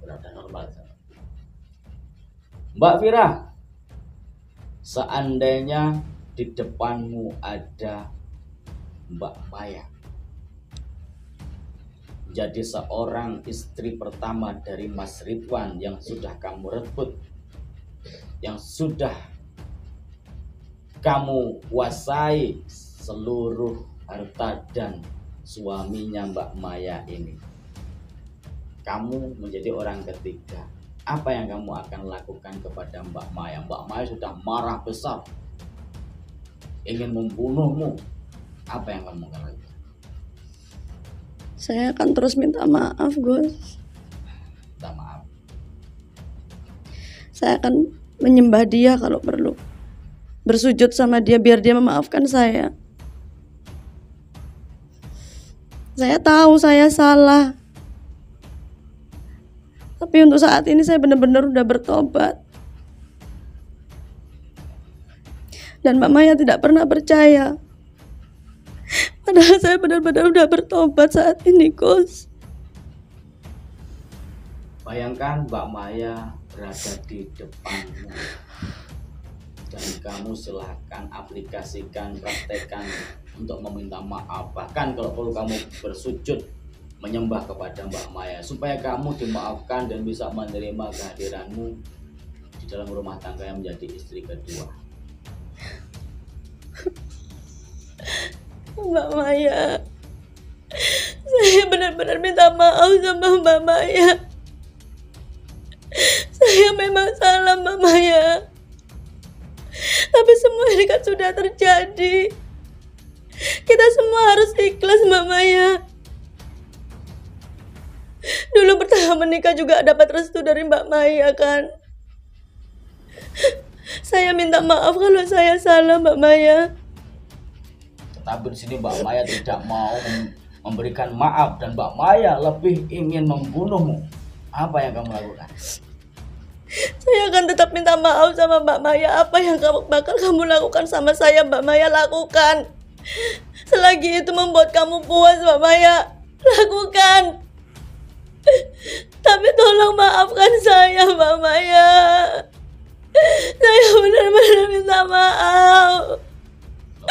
Udah normal. Mbak Vira, seandainya di depanmu ada Mbak Maya, jadi seorang istri pertama dari Mas Ridwan yang sudah kamu rebut, yang sudah kamu kuasai seluruh harta dan suaminya Mbak Maya ini. Kamu menjadi orang ketiga. Apa yang kamu akan lakukan kepada Mbak Maya? Mbak Maya sudah marah besar, ingin membunuhmu. Apa yang kamu akan lakukan? Saya akan terus minta maaf, Gus. Minta maaf. Saya akan menyembah dia kalau perlu. Bersujud sama dia biar dia memaafkan saya. Saya tahu saya salah. Tapi untuk saat ini saya benar-benar udah bertobat. Dan Mbak Maya tidak pernah percaya. Padahal saya benar-benar udah bertobat saat ini, Gus. Bayangkan Mbak Maya berada di depanmu. Dan kamu silahkan aplikasikan, praktekkan untuk meminta maaf. Bahkan kalau perlu kamu bersujud menyembah kepada Mbak Maya supaya kamu dimaafkan dan bisa menerima kehadiranmu di dalam rumah tangga yang menjadi istri kedua. Mbak Maya, saya benar-benar minta maaf sama Mbak Maya. Saya memang salah, Mbak Maya. Tapi semua ini kan sudah terjadi. Kita semua harus ikhlas, Mbak Maya. Dulu pertama menikah juga dapat restu dari Mbak Maya kan. Saya minta maaf kalau saya salah, Mbak Maya. Tetapi di sini Mbak Maya tidak mau memberikan maaf dan Mbak Maya lebih ingin membunuhmu. Apa yang kamu lakukan? Saya akan tetap minta maaf sama Mbak Maya. Apa yang bakal kamu lakukan sama saya, Mbak Maya, lakukan. Selagi itu membuat kamu puas, Mbak Maya, lakukan. Tapi tolong maafkan saya, Mbak Maya. Saya benar-benar minta maaf.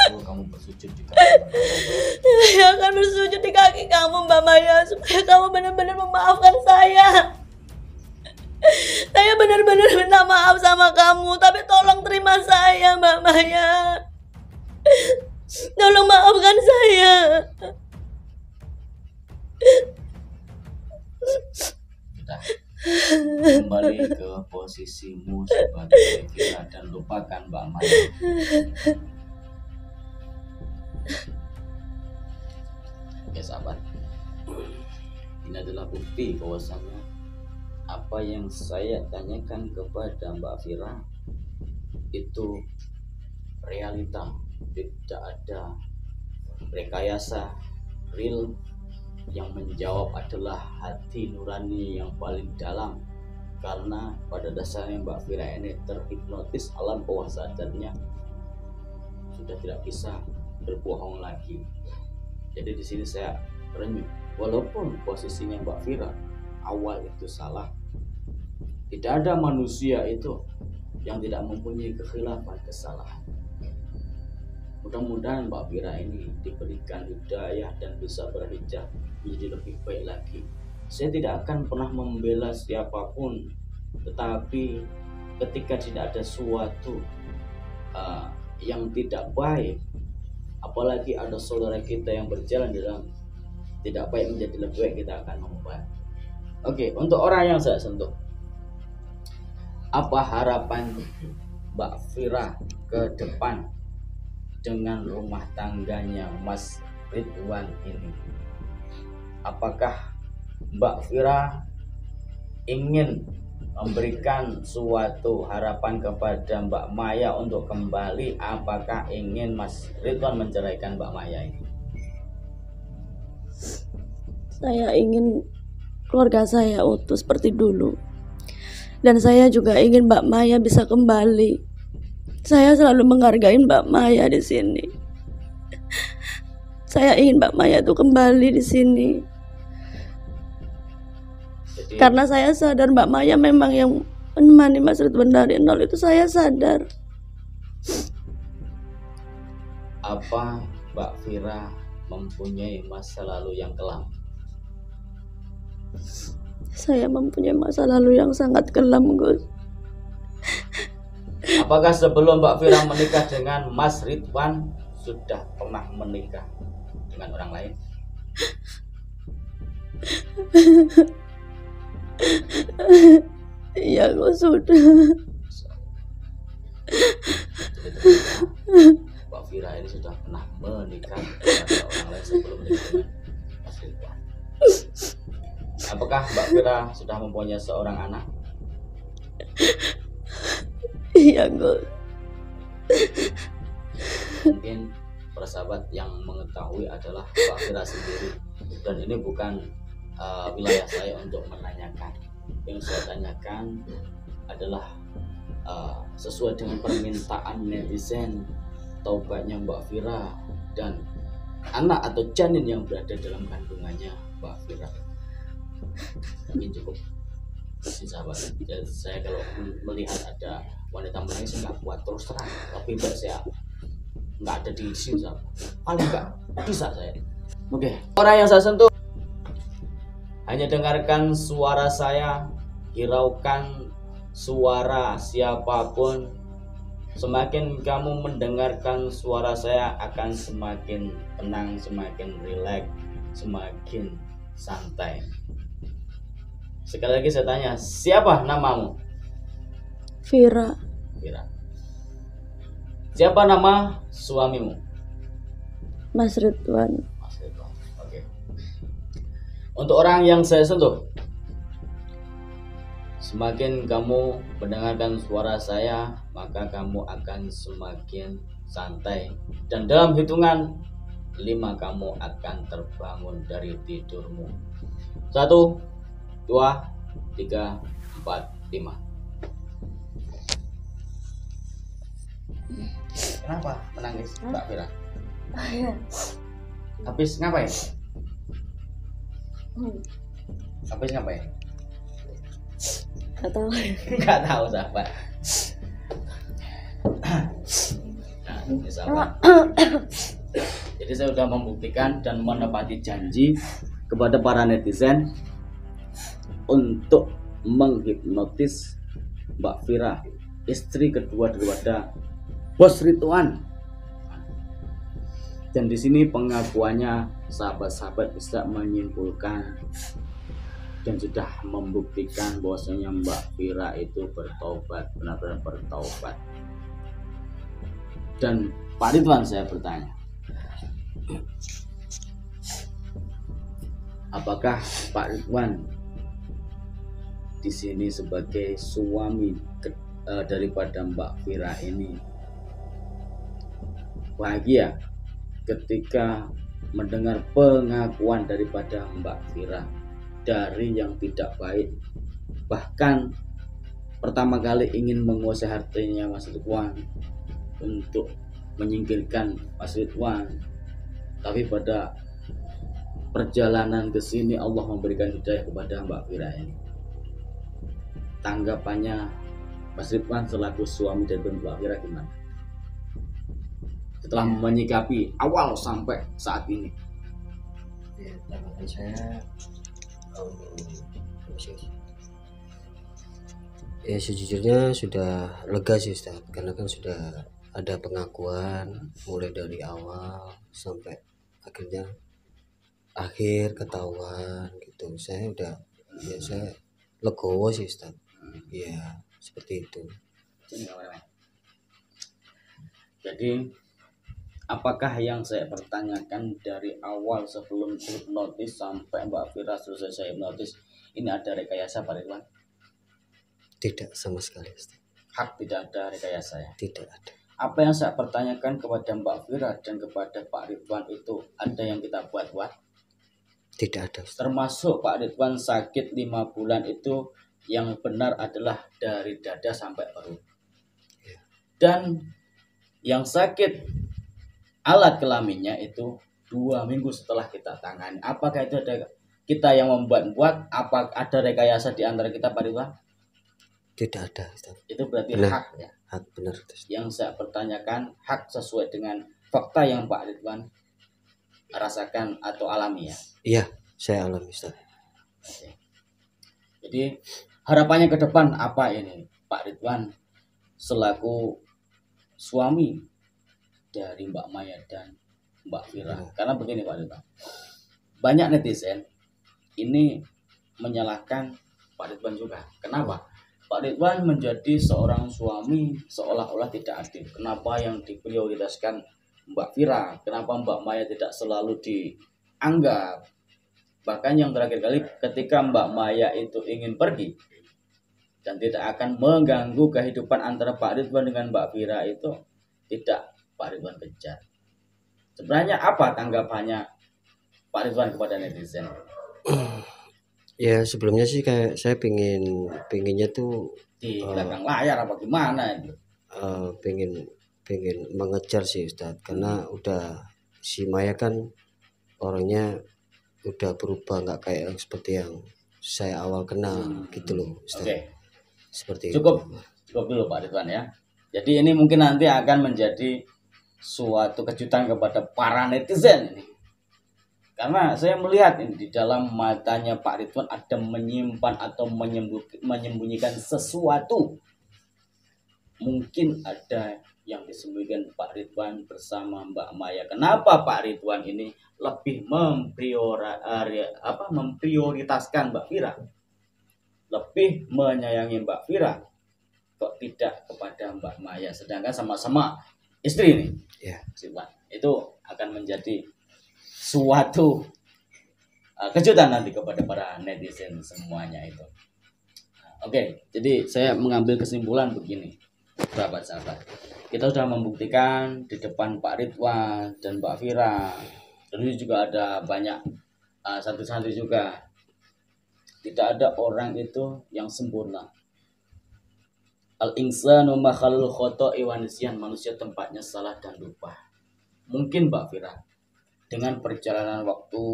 Kamu bersujud di kaki Saya akan bersujud di kaki kamu, Mbak Maya, supaya kamu benar-benar memaafkan saya. Saya benar-benar minta maaf sama kamu, tapi tolong terima saya, Mbak Maya. Tolong maafkan saya. Sudah. Kembali ke posisimu sebagai Vira dan lupakan Mbak Maya. Oke sahabat, ini adalah bukti bahwasanya apa yang saya tanyakan kepada Mbak Vira itu realita, tidak ada rekayasa, real. Yang menjawab adalah hati nurani yang paling dalam, karena pada dasarnya Mbak Vira ini terhipnotis alam bawah sadarnya, sudah tidak bisa berbohong lagi. Jadi di sini saya renyuh, walaupun posisinya Mbak Vira awal itu salah, tidak ada manusia itu yang tidak mempunyai kekhilafan, kesalahan. Mudah-mudahan Mbak Vira ini diberikan hidayah dan bisa berhijrah menjadi lebih baik lagi. Saya tidak akan pernah membela siapapun, tetapi ketika tidak ada suatu yang tidak baik, apalagi ada saudara kita yang berjalan dalam tidak baik menjadi lebih baik, kita akan membantu. Oke, untuk orang yang saya sentuh, apa harapan Mbak Vira ke depan dengan rumah tangganya Mas Ridwan ini? Apakah Mbak Vira ingin memberikan suatu harapan kepada Mbak Maya untuk kembali? Apakah ingin Mas Ridwan menceraikan Mbak Maya ini? Saya ingin keluarga saya utuh seperti dulu. Dan saya juga ingin Mbak Maya bisa kembali. Saya selalu menghargai Mbak Maya di sini. Saya ingin Mbak Maya itu kembali di sini. Karena saya sadar Mbak Maya memang yang menemani Mas Ridwan dari nol, itu saya sadar. Apa Mbak Vira mempunyai masa lalu yang kelam? Saya mempunyai masa lalu yang sangat kelam, Gus. Apakah sebelum Mbak Vira menikah dengan Mas Ridwan sudah pernah menikah dengan orang lain? Iya, Gus, sudah. Mbak Vira ini sudah pernah menikah dengan orang lain sebelum menikah dengan Mas Ridwan. Apakah Mbak Vira sudah mempunyai seorang anak? Iya, Gus. Mungkin para sahabat yang mengetahui adalah Mbak Vira sendiri, dan ini bukan wilayah saya untuk menanyakan. Yang saya tanyakan adalah sesuai dengan permintaan netizen, taubatnya Mbak Vira dan anak atau janin yang berada dalam kandungannya Mbak Vira. Mungkin cukup sahabat. Dan saya kalau melihat ada wanita menangis nggak kuat terus terang, tapi mbak saya nggak ada di sini sahabat. Paling nggak bisa saya. Oke, orang yang saya sentuh, hanya dengarkan suara saya, hiraukan suara siapapun. Semakin kamu mendengarkan suara saya akan semakin tenang, semakin rileks, semakin santai. Sekali lagi saya tanya, siapa namamu? Vira. Vira. Siapa nama suamimu? Mas Ridwan. Mas Ridwan. Oke. Untuk orang yang saya sentuh, semakin kamu mendengarkan suara saya, maka kamu akan semakin santai. Dan dalam hitungan 5 kamu akan terbangun dari tidurmu. 1, 2, 3, 4, 5. Kenapa menangis, Mbak Fira? Habis ngapain? Habis ngapain? Gak tahu. Nggak tahu, sahabat. Nah, ini sahabat. Jadi saya sudah membuktikan dan menepati janji kepada para netizen untuk menghipnotis Mbak Fira, istri kedua daripada Bos Ridwan. Dan di sini pengakuannya sahabat-sahabat bisa menyimpulkan dan sudah membuktikan bahwasanya Mbak Fira itu bertobat, benar-benar bertobat. Dan Pak Ridwan, saya bertanya, apakah Pak Ridwan di sini sebagai suami daripada Mbak Fira ini bahagia ketika mendengar pengakuan daripada Mbak Fira dari yang tidak baik, bahkan pertama kali ingin menguasai hartanya Mas Ridwan untuk menyingkirkan Mas Ridwan, tapi pada perjalanan ke sini Allah memberikan hidayah kepada Mbak Fira ini. Tanggapannya Mas Ridwan selaku suami dari Mbak Fira gimana? Setelah menyikapi awal sampai saat ini. Ya, tanggapan saya ya sejujurnya sudah lega sih Ustaz, karena kan sudah ada pengakuan mulai dari awal sampai akhir ketahuan gitu. Saya udah ya saya legowo sih Ustaz. Ya seperti itu. Jadi apakah yang saya pertanyakan dari awal sebelum hipnotis sampai Mbak Fira selesai saya hipnotis, ini ada rekayasa Pak Ridwan? Tidak sama sekali Ustaz. Hak tidak ada rekayasa ya? Tidak ada. Apa yang saya pertanyakan kepada Mbak Fira dan kepada Pak Ridwan itu ada yang kita buat-buat? Tidak ada Ustaz. Termasuk Pak Ridwan sakit 5 bulan itu yang benar adalah dari dada sampai perut. Dan yang sakit alat kelaminnya itu 2 minggu setelah kita tangani. Apakah itu ada kita yang membuat-buat? Apa ada rekayasa di antara kita Pak Ridwan? Tidak ada Ustaz. Itu berarti Benar. hak ya. Hak benar Ustaz. Yang saya pertanyakan hak sesuai dengan fakta yang Pak Ridwan rasakan atau alami ya. Iya, saya alami Ustaz. Oke. Jadi harapannya ke depan apa ini Pak Ridwan selaku suami dari Mbak Maya dan Mbak Fira? Karena begini Pak Ridwan, banyak netizen ini menyalahkan Pak Ridwan juga. Kenapa? Pak Ridwan menjadi seorang suami seolah-olah tidak adil. Kenapa yang diprioritaskan Mbak Fira? Kenapa Mbak Maya tidak selalu dianggap? Bahkan yang terakhir kali ketika Mbak Maya itu ingin pergi dan tidak akan mengganggu kehidupan antara Pak Ridwan dengan Mbak Fira itu tidak Pak Ridwan kejar. Sebenarnya apa tanggapannya Pak Ridwan kepada netizen? Ya sebelumnya sih kayak saya pinginnya tuh Di belakang layar apa gimana itu? pengen mengejar sih Ustaz, karena udah si Maya kan orangnya udah berubah, nggak kayak yang seperti yang saya awal kenal gitu loh Ustaz. Oke. Seperti Cukup itu. dulu Pak Ridwan ya. Jadi ini mungkin nanti akan menjadi suatu kejutan kepada para netizen ini. Karena saya melihat ini di dalam matanya Pak Ridwan ada menyimpan atau menyembunyikan sesuatu. Mungkin ada yang disembunyikan Pak Ridwan bersama Mbak Maya. Kenapa Pak Ridwan ini lebih memprioritaskan Mbak Fira? Lebih menyayangi Mbak Fira kok tidak kepada Mbak Maya, sedangkan sama-sama istri nih. Ya. Itu akan menjadi suatu kejutan nanti kepada para netizen semuanya itu. Oke, jadi saya mengambil kesimpulan begini, sahabat-sahabat. Kita sudah membuktikan di depan Pak Ridwan dan Mbak Fira. Lalu juga ada banyak santri-santri juga. Tidak ada orang itu yang sempurna. Al-insanu makhlul khoto'i wa nisyan, manusia tempatnya salah dan lupa. Mungkin Mbak Fira dengan perjalanan waktu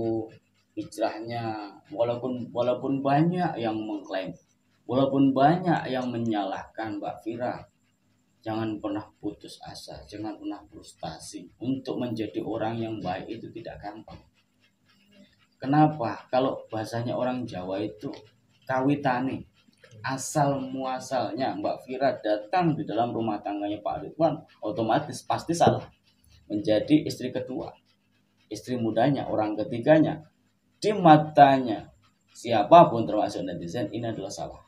hijrahnya, walaupun banyak yang mengklaim, walaupun banyak yang menyalahkan Mbak Fira, jangan pernah putus asa, jangan pernah frustasi. Untuk menjadi orang yang baik itu tidak gampang. Kenapa? Kalau bahasanya orang Jawa itu kawitane, asal muasalnya Mbak Fira datang di dalam rumah tangganya Pak Ridwan, otomatis pasti salah. Menjadi istri kedua, istri mudanya, orang ketiganya, di matanya siapapun termasuk netizen, ini adalah salah.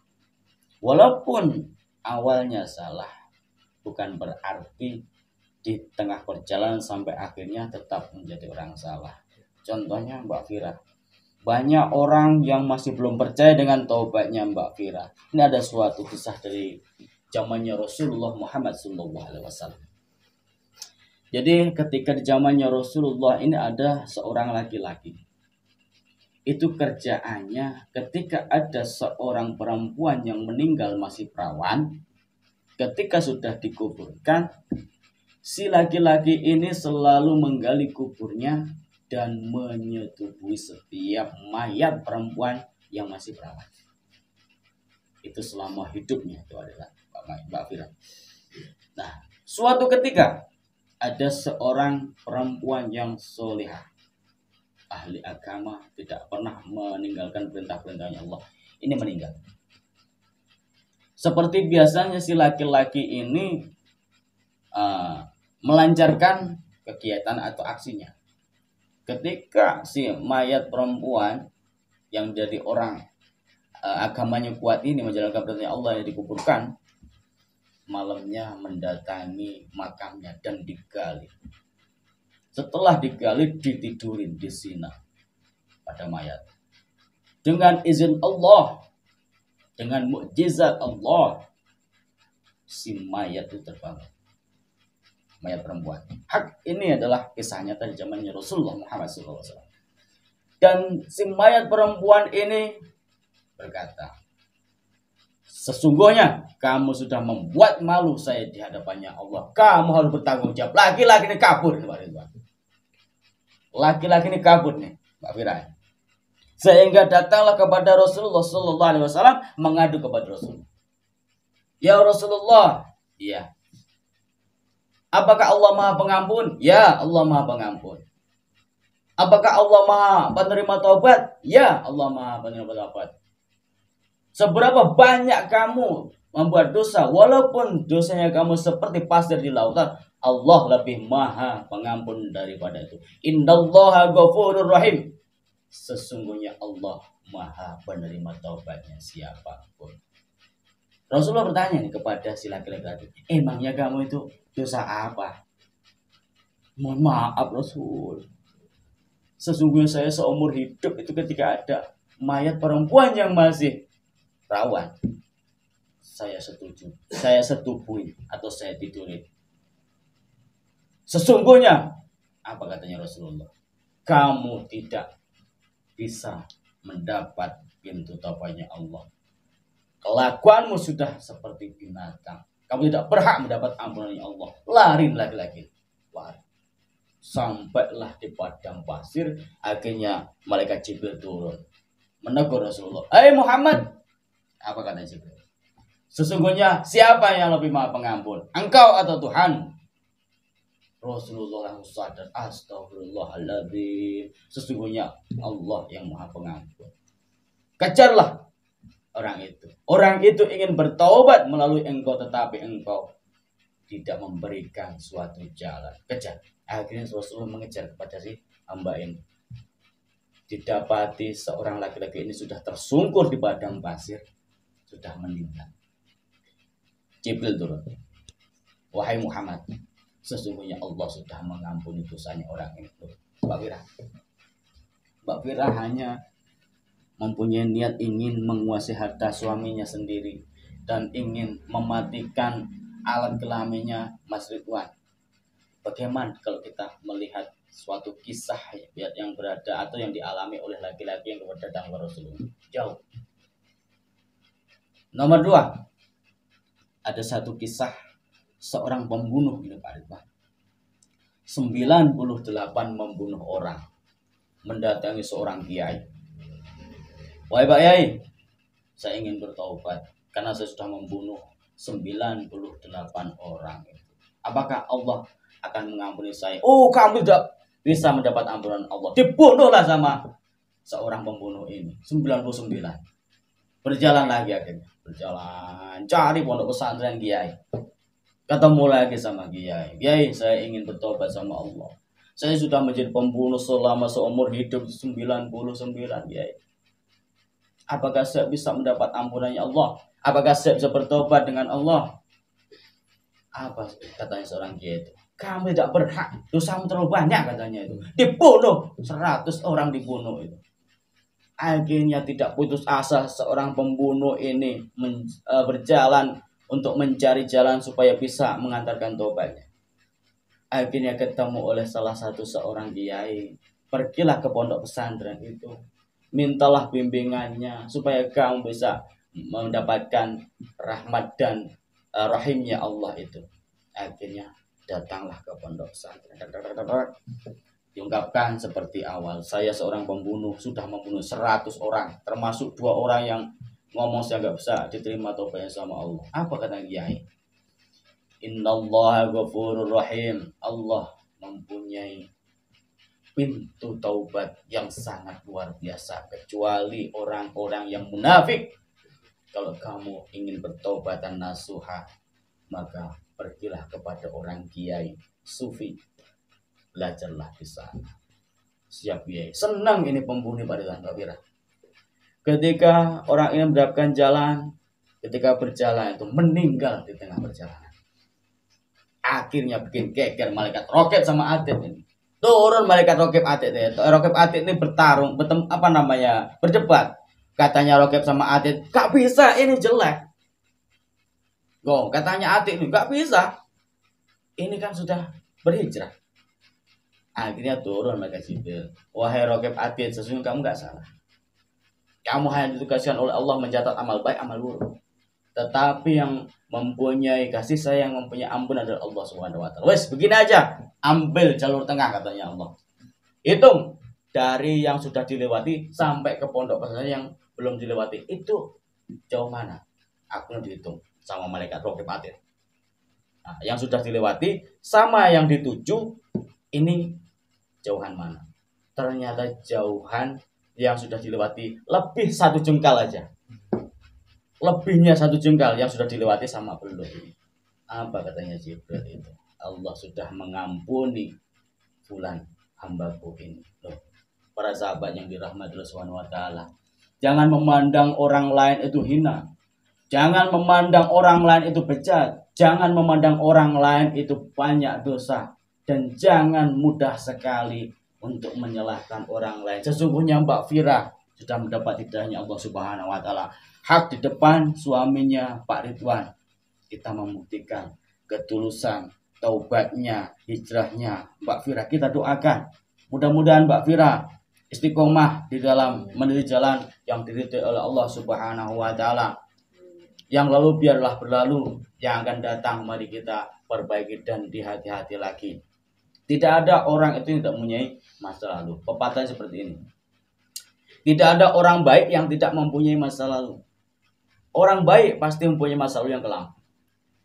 Walaupun awalnya salah, bukan berarti di tengah perjalanan sampai akhirnya tetap menjadi orang salah. Contohnya Mbak Fira, banyak orang yang masih belum percaya dengan taubatnya Mbak Fira. Ini ada suatu kisah dari zamannya Rasulullah Muhammad SAW. Jadi ketika di zamannya Rasulullah ini ada seorang laki-laki. Itu kerjaannya ketika ada seorang perempuan yang meninggal masih perawan, ketika sudah dikuburkan, si laki-laki ini selalu menggali kuburnya dan menyetubuhi setiap mayat perempuan yang masih perawan. Itu selama hidupnya, itu adalah Mbak Fira. Nah, suatu ketika ada seorang perempuan yang solehah, ahli agama, tidak pernah meninggalkan perintah-perintahnya Allah. Ini meninggal. Seperti biasanya si laki-laki ini melancarkan kegiatan atau aksinya. Ketika si mayat perempuan yang jadi orang agamanya kuat ini menjalankan perintah Allah yang dikuburkan, malamnya mendatangi makamnya dan digali. Setelah digali, ditidurin di zina pada mayat. Dengan izin Allah, dengan mukjizat Allah, si mayat itu terbangun. Mayat perempuan. Hak ini adalah kisah nyata di zamannya Rasulullah Muhammad SAW. Dan si mayat perempuan ini berkata, sesungguhnya kamu sudah membuat malu saya di hadapannya Allah. Kamu harus bertanggung jawab. Laki-laki ini kabur, Mbak Ridwan. Laki-laki ini kabur nih, Mbak Fira. Sehingga datanglah kepada Rasulullah SAW mengadu kepada Rasul. Ya Rasulullah, iya. Apakah Allah Maha Pengampun? Ya, Allah Maha Pengampun. Apakah Allah Maha Penerima Taubat? Ya, Allah Maha Penerima Taubat. Seberapa banyak kamu membuat dosa, walaupun dosanya kamu seperti pasir di lautan, Allah lebih Maha Pengampun daripada itu. Innallaha ghafurur rahim. Sesungguhnya Allah Maha Penerima taubatnya siapapun. Rasulullah bertanya nih kepada si laki-laki tadi, emangnya kamu itu dosa apa? Mohon maaf Rasul, sesungguhnya saya seumur hidup itu ketika ada mayat perempuan yang masih rawan, saya setuju, saya setubuhi atau saya tidurin. Sesungguhnya, apa katanya Rasulullah, kamu tidak bisa mendapat pintu taubatnya Allah. Kelakuanmu sudah seperti binatang. Kamu tidak berhak mendapat ampunannya Allah. Lari lagi-lagi. Lari. Sampailah di padang pasir. Akhirnya malaikat Jibril turun. Menegur Rasulullah. Hai Muhammad. Apa kata Jibril? Sesungguhnya siapa yang lebih maha pengampun? Engkau atau Tuhan? Rasulullah langsung sadar. Astagfirullahaladzim. Sesungguhnya Allah yang maha pengampun. Kejarlah orang itu. Orang itu ingin bertaubat melalui engkau, tetapi engkau tidak memberikan suatu jalan. Kejar. Akhirnya Rasulullah mengejar kepada si hamba ini. Didapati seorang laki-laki ini sudah tersungkur di padang pasir, sudah meninggal. Jibril turun. Wahai Muhammad, Sesungguhnya Allah sudah mengampuni dosanya orang ini. Mbak Fira hanya mempunyai niat ingin menguasai harta suaminya sendiri dan ingin mematikan alat kelaminnya Mas Ridwan. Bagaimana kalau kita melihat suatu kisah yang berada atau yang dialami oleh laki-laki yang berdatang kepada Rasulullah? Jauh. Nomor 2, ada satu kisah seorang pembunuh ini Pak Ridwan. 98 membunuh orang, mendatangi seorang kiai. Wahai Pak Yai, saya ingin bertaubat karena saya sudah membunuh 98 orang. Apakah Allah akan mengampuni saya? Oh, kamu tidak bisa mendapat ampunan Allah. Dibunuhlah sama seorang pembunuh ini. 99. Berjalan lagi akhirnya. Berjalan, cari pondok pesantren kiai. Ketemu lagi sama kiai. Kiai, saya ingin bertobat sama Allah. Saya sudah menjadi pembunuh selama seumur hidup 99 kiai. Apakah saya bisa mendapat ampunannya Allah? Apakah saya bisa bertobat dengan Allah? Apa katanya seorang kiai itu? Kamu tidak berhak, dosamu terlalu banyak katanya itu. Dibunuh, 100 orang dibunuh itu. Akhirnya tidak putus asa seorang pembunuh ini berjalan untuk mencari jalan supaya bisa mengantarkan tobatnya. Akhirnya ketemu oleh salah satu seorang kiai. Pergilah ke pondok pesantren itu. Mintalah bimbingannya supaya kamu bisa mendapatkan rahmat dan rahimnya Allah itu. Akhirnya datanglah ke pondok pesantren. Diungkapkan seperti awal, saya seorang pembunuh, sudah membunuh 100 orang, termasuk 2 orang yang ngomong saya nggak bisa diterima taubatnya sama Allah. Apa kata kiai? Innallaha ghafurur rahim. Allah mempunyai pintu taubat yang sangat luar biasa, kecuali orang-orang yang munafik. Kalau kamu ingin bertaubatan nasuha, maka pergilah kepada orang kiai sufi, belajarlah di sana. Siap kiai. Senang ini pembunuh pada Mbak Fira. Ketika orang ini mendapatkan jalan, ketika berjalan itu meninggal di tengah perjalanan. Akhirnya bikin geger malaikat roket sama Atid ini. Turun malaikat roket Atid itu. Roket Atid ini bertarung, berdebat. Katanya Roket sama Atid, gak bisa, ini jelek. Katanya Atid ini, gak bisa. Ini kan sudah berhijrah. Akhirnya turun malaikat Jibril. Wahai Roket Atid, sesungguhnya kamu gak salah. Kamu hanya ditugaskan oleh Allah mencatat amal baik, amal buruk. Tetapi yang mempunyai kasih sayang, mempunyai ampun adalah Allah SWT. Wes, begini aja. Ambil jalur tengah katanya Allah. Hitung dari yang sudah dilewati sampai ke pondok pesantren yang belum dilewati. Itu jauh mana? Aku dihitung sama malaikat Roket Atid. Nah, yang sudah dilewati sama yang dituju ini jauhan mana? Ternyata jauhan yang sudah dilewati lebih 1 jengkal aja. Lebihnya 1 jengkal yang sudah dilewati sama belum. Apa katanya Jibril itu? Allah sudah mengampuni fulan hambaku ini. Loh, para sahabat yang dirahmati Allah Subhanahu wa taala. Jangan memandang orang lain itu hina. Jangan memandang orang lain itu bejat. Jangan memandang orang lain itu banyak dosa. Dan jangan mudah sekali untuk menyalahkan orang lain. Sesungguhnya Mbak Fira sudah mendapat hidayahnya Allah Subhanahu wa taala. Hak di depan suaminya Pak Ridwan. Kita membuktikan ketulusan, taubatnya, hijrahnya Mbak Fira. Kita doakan. Mudah-mudahan Mbak Fira istiqomah di dalam menuju jalan yang diridhoi oleh Allah Subhanahu wa taala. Yang lalu biarlah berlalu, yang akan datang mari kita perbaiki dan dihati-hati lagi. Tidak ada orang itu yang tidak mempunyai masa lalu. Pepatah seperti ini. Tidak ada orang baik yang tidak mempunyai masa lalu. Orang baik pasti mempunyai masa lalu yang kelam.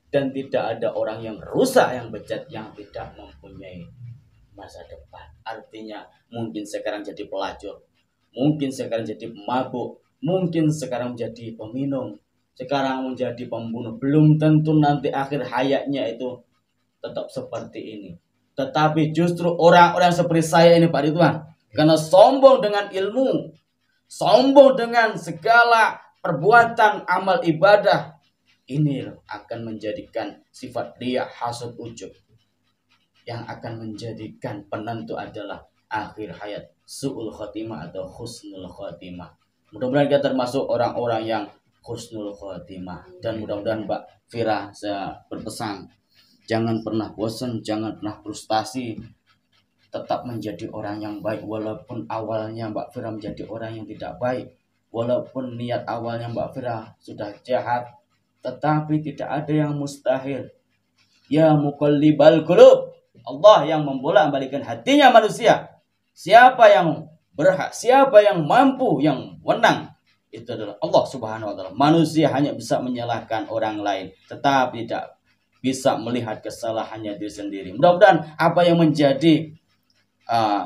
Dan tidak ada orang yang rusak, yang bejat, yang tidak mempunyai masa depan. Artinya mungkin sekarang jadi pelacur, mungkin sekarang jadi pemabuk, mungkin sekarang menjadi peminum, sekarang menjadi pembunuh. Belum tentu nanti akhir hayatnya itu tetap seperti ini. Tetapi justru orang-orang seperti saya ini Pak Ridwan, karena sombong dengan ilmu, sombong dengan segala perbuatan amal ibadah, ini akan menjadikan sifat dia hasad ujub. yang akan menjadikan penentu adalah akhir hayat, su'ul khotimah atau husnul khotimah. Mudah-mudahan kita termasuk orang-orang yang husnul khotimah. Dan mudah-mudahan Mbak Fira, saya berpesan, jangan pernah bosan, jangan pernah frustasi, tetap menjadi orang yang baik. Walaupun awalnya Mbak Fira menjadi orang yang tidak baik, walaupun niat awalnya Mbak Fira sudah jahat, tetapi tidak ada yang mustahil. Ya muqallibal qulub, Allah yang membolak-balikkan hatinya manusia. Siapa yang berhak, siapa yang mampu, yang menang, itu adalah Allah Subhanahu wa taala. Manusia hanya bisa menyalahkan orang lain, tetapi tidak bisa melihat kesalahannya diri sendiri. Mudah-mudahan apa yang menjadi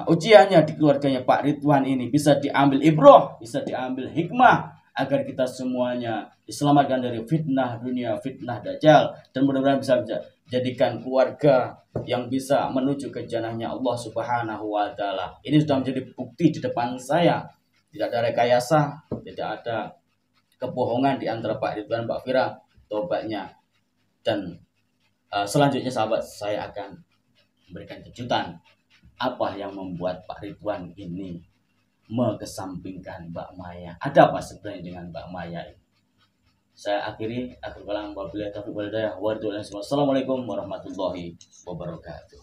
ujiannya di keluarganya Pak Ridwan ini bisa diambil ibrah, bisa diambil hikmah, agar kita semuanya diselamatkan dari fitnah dunia, fitnah dajjal, dan mudah-mudahan bisa jadikan keluarga yang bisa menuju ke jannahnya Allah Subhanahu wa taala. Ini sudah menjadi bukti di depan saya. Tidak ada rekayasa, tidak ada kebohongan di antara Pak Ridwan dan Mbak Fira, tobatnya. Dan selanjutnya sahabat, saya akan memberikan kejutan apa yang membuat Pak Ridwan ini mengesampingkan Mbak Maya. Ada apa sebenarnya dengan Mbak Maya ini? Saya akhiri, akhir kalam, wabillahi taufiq wal hidayah. Wassalamualaikum warahmatullahi wabarakatuh.